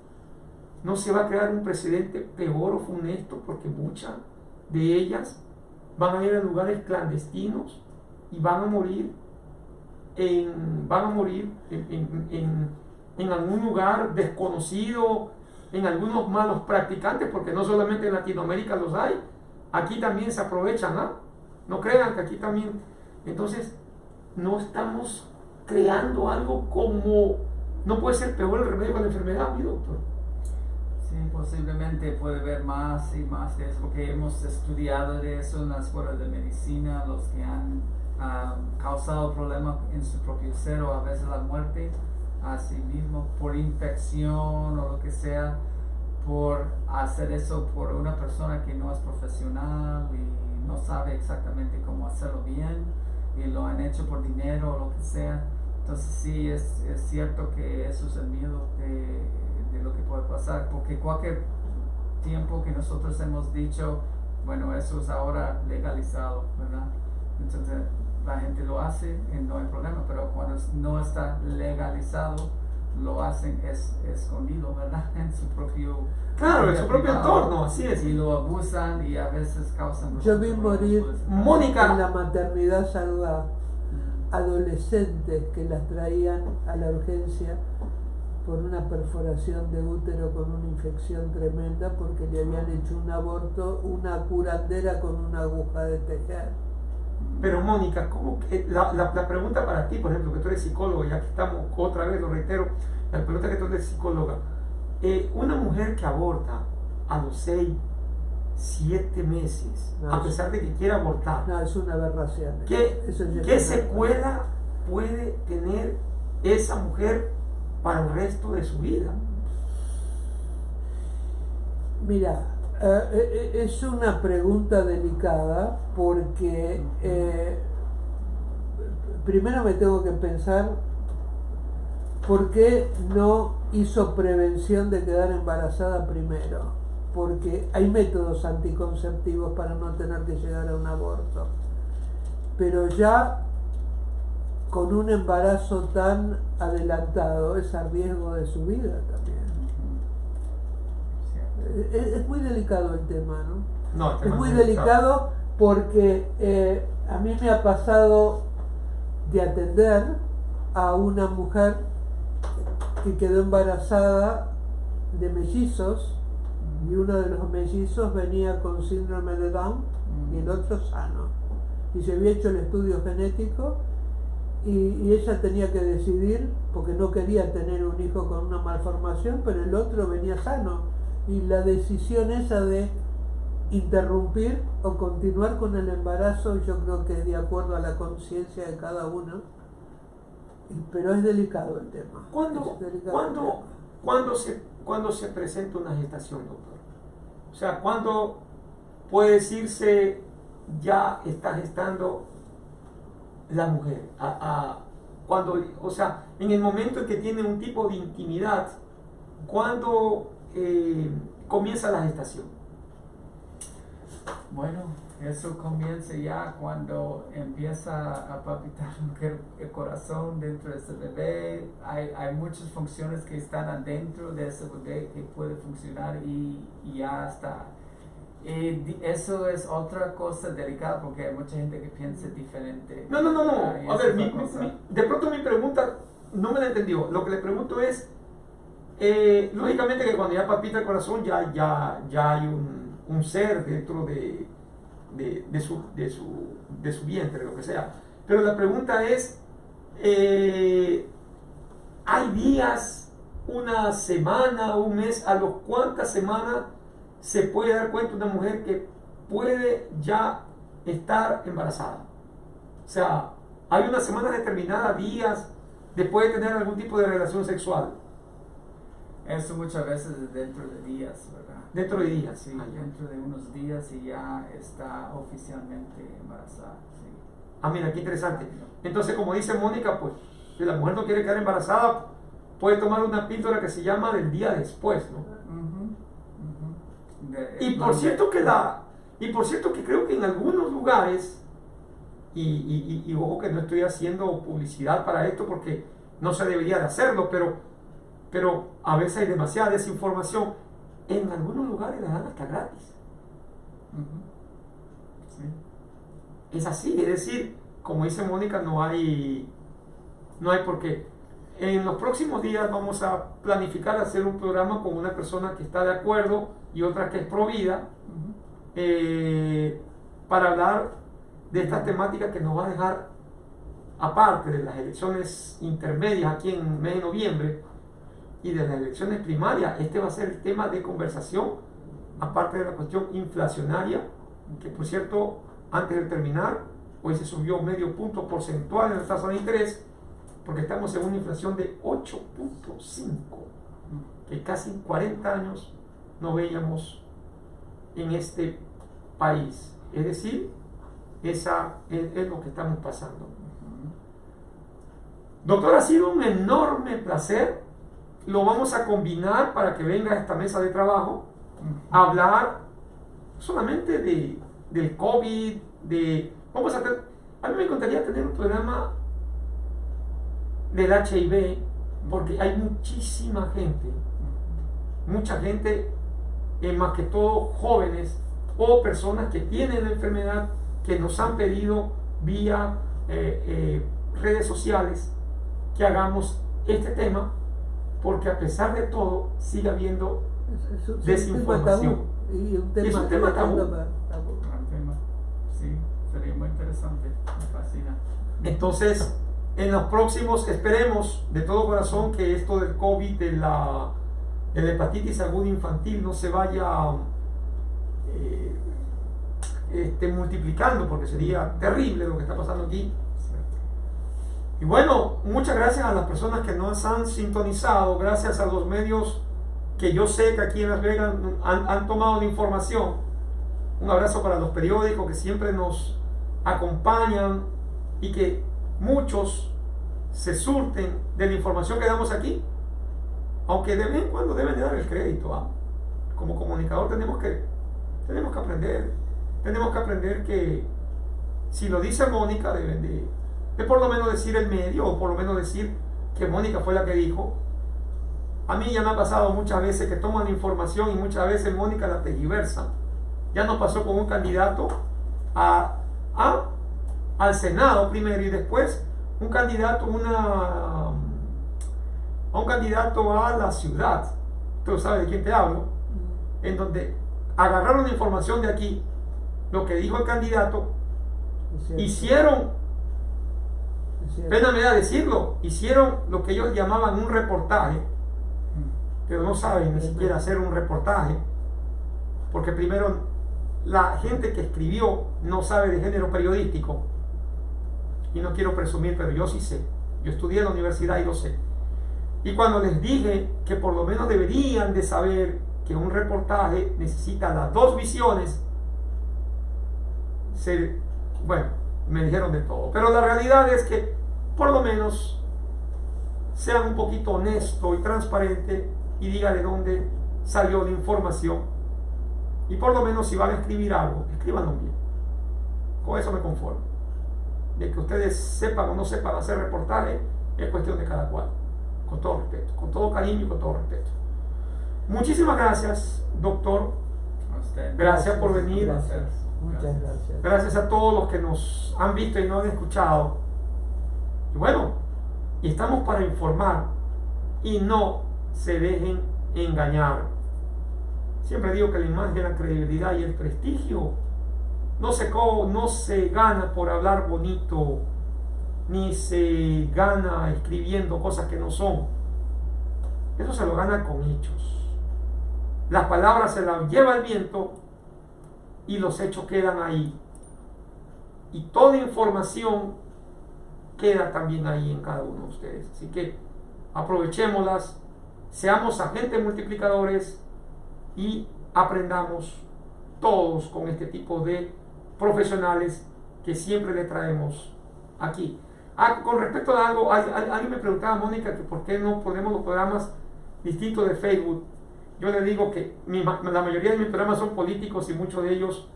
no se va a crear un precedente peor o funesto, porque muchas de ellas van a ir a lugares clandestinos y van a morir en algún lugar desconocido, en algunos malos practicantes, porque no solamente en Latinoamérica los hay, aquí también se aprovechan, ¿no? No crean que aquí también. Entonces, no estamos creando algo como, no puede ser peor el remedio para la enfermedad, mi doctor. Sí, posiblemente puede haber más y más de eso, porque hemos estudiado de eso en las escuelas de medicina, los que han causado problemas en su propio ser o a veces la muerte a sí mismo por infección o lo que sea, por hacer eso por una persona que no es profesional y no sabe exactamente cómo hacerlo bien y lo han hecho por dinero o lo que sea. Entonces sí, es cierto que eso es el miedo de lo que puede pasar, porque cualquier tiempo que nosotros hemos dicho, bueno, eso es ahora legalizado, ¿verdad? Entonces la gente lo hace y no hay problema, pero cuando no está legalizado, lo hacen escondido, ¿verdad? En su propio... Claro, en su propio entorno, así es. Y lo abusan y a veces causan... Yo vi morir Mónica en la maternidad saludable adolescentes que las traían a la urgencia por una perforación de útero con una infección tremenda porque le habían hecho un aborto, una curandera con una aguja de tejer. Pero Mónica, ¿cómo que la pregunta para ti, por ejemplo, que tú eres psicólogo, ya que estamos otra vez, lo reitero, la pregunta que tú eres psicóloga, una mujer que aborta a los 6, 7 meses, no, a pesar de que quiera abortar, no, es una aberración. ¿Qué secuela puede tener esa mujer para el resto de su vida? Mira, es una pregunta delicada porque primero me tengo que pensar por qué no hizo prevención de quedar embarazada primero, porque hay métodos anticonceptivos para no tener que llegar a un aborto, pero ya con un embarazo tan adelantado es a riesgo de su vida también. Es muy delicado el tema, ¿no? No, el tema es muy delicado porque a mí me ha pasado de atender a una mujer que quedó embarazada de mellizos Y uno de los mellizos venía con síndrome de Down y el otro sano. Y se había hecho el estudio genético y ella tenía que decidir, porque no quería tener un hijo con una malformación, pero el otro venía sano. Y la decisión esa de interrumpir o continuar con el embarazo, yo creo que es de acuerdo a la conciencia de cada uno, pero es delicado el tema. ¿Cuándo se presenta una gestación, doctor? O sea, ¿cuándo puede decirse ya está gestando la mujer? Cuando, o sea, en el momento en que tiene un tipo de intimidad, ¿cuándo comienza la gestación? Bueno, eso comienza ya cuando empieza a palpitar el corazón dentro de ese bebé. Hay muchas funciones que están adentro de ese bebé que puede funcionar y ya está. Eso es otra cosa delicada porque hay mucha gente que piensa diferente. No. A ver, de pronto mi pregunta no me la entendió. Lo que le pregunto es, lógicamente que cuando ya palpita el corazón ya hay un ser dentro de su vientre, lo que sea. Pero la pregunta es, ¿hay días, una semana, un mes, a los cuántas semanas se puede dar cuenta una mujer que puede ya estar embarazada? O sea, ¿hay una semana determinada, días, después de tener algún tipo de relación sexual? Eso muchas veces es dentro de días, ¿verdad? Dentro de días, sí. Dentro de unos días y ya está oficialmente embarazada, sí. Mira, qué interesante. Entonces, como dice Mónica, pues, si la mujer no quiere quedar embarazada, puede tomar una píldora que se llama del día después, ¿no? Y por cierto que creo que en algunos lugares, y ojo que no estoy haciendo publicidad para esto porque no se debería de hacerlo, pero a veces hay demasiada desinformación. En algunos lugares la dan hasta gratis. Sí. Es así, es decir, como dice Mónica, no hay por qué. En los próximos días vamos a planificar hacer un programa con una persona que está de acuerdo y otra que es pro vida, para hablar de estas temáticas que nos va a dejar, aparte de las elecciones intermedias aquí en el mes de noviembre y de las elecciones primarias. Este va a ser el tema de conversación, aparte de la cuestión inflacionaria, que por cierto, antes de terminar, hoy se subió medio punto porcentual en la tasa de interés, porque estamos en una inflación de 8.5, que casi 40 años no veíamos en este país. Es decir, esa es lo que estamos pasando. Doctor, ha sido un enorme placer. Lo vamos a combinar para que venga a esta mesa de trabajo a hablar solamente del COVID, a mí me encantaría tener un programa del HIV, porque hay muchísima gente, más que todo jóvenes o personas que tienen la enfermedad, que nos han pedido vía redes sociales que hagamos este tema, porque a pesar de todo sigue habiendo desinformación. Es un tema tabú. Sí, sería muy interesante, me fascina. Entonces, en los próximos, esperemos de todo corazón que esto del COVID, de la hepatitis aguda infantil, no se vaya multiplicando, porque sería terrible lo que está pasando aquí. Y bueno, muchas gracias a las personas que nos han sintonizado, gracias a los medios que yo sé que aquí en Las Vegas han tomado la información. Un abrazo para los periódicos que siempre nos acompañan y que muchos se surten de la información que damos aquí, aunque de vez en cuando deben de dar el crédito. Como comunicador tenemos que aprender que si lo dice Mónica, deben de por lo menos decir el medio, o por lo menos decir que Mónica fue la que dijo. A mí ya me ha pasado muchas veces que toman la información y muchas veces Mónica la tergiversa. Ya nos pasó con un candidato al Senado primero, y después un candidato a la ciudad. Tú sabes de quién te hablo. en donde agarraron la información de aquí, lo que dijo el candidato, hicieron, pena me da decirlo, hicieron lo que ellos llamaban un reportaje, pero no saben ni siquiera hacer un reportaje, porque primero la gente que escribió no sabe de género periodístico, y no quiero presumir, pero yo sí sé, yo estudié en la universidad y lo sé. Y cuando les dije que por lo menos deberían de saber que un reportaje necesita las dos visiones, bueno, me dijeron de todo. Pero la realidad es que por lo menos sean un poquito honesto y transparente y diga de dónde salió la información. Y por lo menos si van a escribir algo, escríbanlo bien. Con eso me conformo. De que ustedes sepan o no sepan hacer reportaje es cuestión de cada cual. Con todo respeto, con todo cariño y con todo respeto. Muchísimas gracias, doctor. Gracias por venir. Gracias. Muchas gracias. Gracias a todos los que nos han visto y nos han escuchado. Y bueno, y estamos para informar y no se dejen engañar. Siempre digo que la imagen, la credibilidad y el prestigio no se gana por hablar bonito, ni se gana escribiendo cosas que no son. Eso se lo gana con hechos. Las palabras se las lleva el viento y los hechos quedan ahí. Y toda información queda también ahí en cada uno de ustedes. Así que aprovechémoslas, seamos agentes multiplicadores y aprendamos todos con este tipo de profesionales que siempre le traemos aquí. Con respecto a algo, alguien me preguntaba, Mónica, que por qué no ponemos los programas distintos de Facebook. Yo le digo que la mayoría de mis programas son políticos y muchos de ellos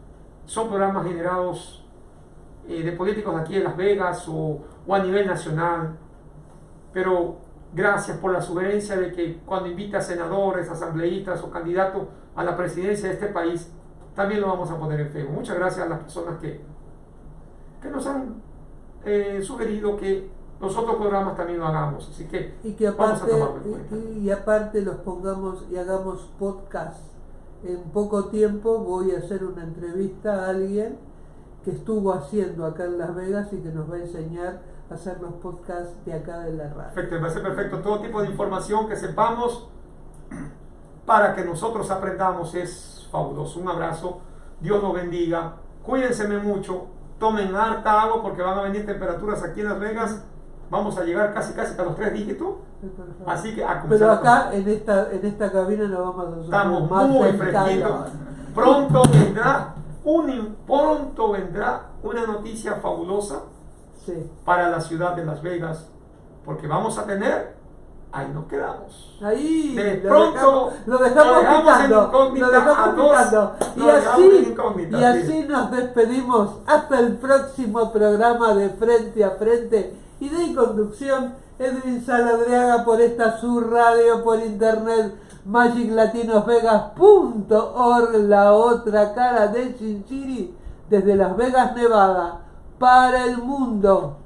son programas generados de políticos aquí en Las Vegas o a nivel nacional. Pero gracias por la sugerencia de que cuando invite a senadores, asambleístas o candidatos a la presidencia de este país, también lo vamos a poner en Facebook. Muchas gracias a las personas que nos han sugerido que los otros programas también lo hagamos, así que, aparte, vamos a tomarlo en cuenta. Y aparte los pongamos y hagamos podcast. En poco tiempo voy a hacer una entrevista a alguien que estuvo haciendo acá en Las Vegas y que nos va a enseñar a hacer los podcasts de acá de la radio. Perfecto, va a ser perfecto. Todo tipo de información que sepamos para que nosotros aprendamos es fabuloso. Un abrazo, Dios los bendiga, cuídense mucho, tomen harta agua porque van a venir temperaturas aquí en Las Vegas. Vamos a llegar casi a los 3 dígitos. Así que pero acá en esta cabina no vamos a sufrir. Estamos más muy fresquitos. Pronto vendrá una noticia fabulosa para la ciudad de Las Vegas, porque vamos a tener, ahí nos quedamos. Ahí de pronto lo dejamos picando. Y así nos despedimos hasta el próximo programa de Frente a Frente. Idea y conducción, Edwin Saladriaga, por esta su radio por internet, magiclatinosvegas.org, la otra cara de Chinchiri, desde Las Vegas, Nevada, para el mundo.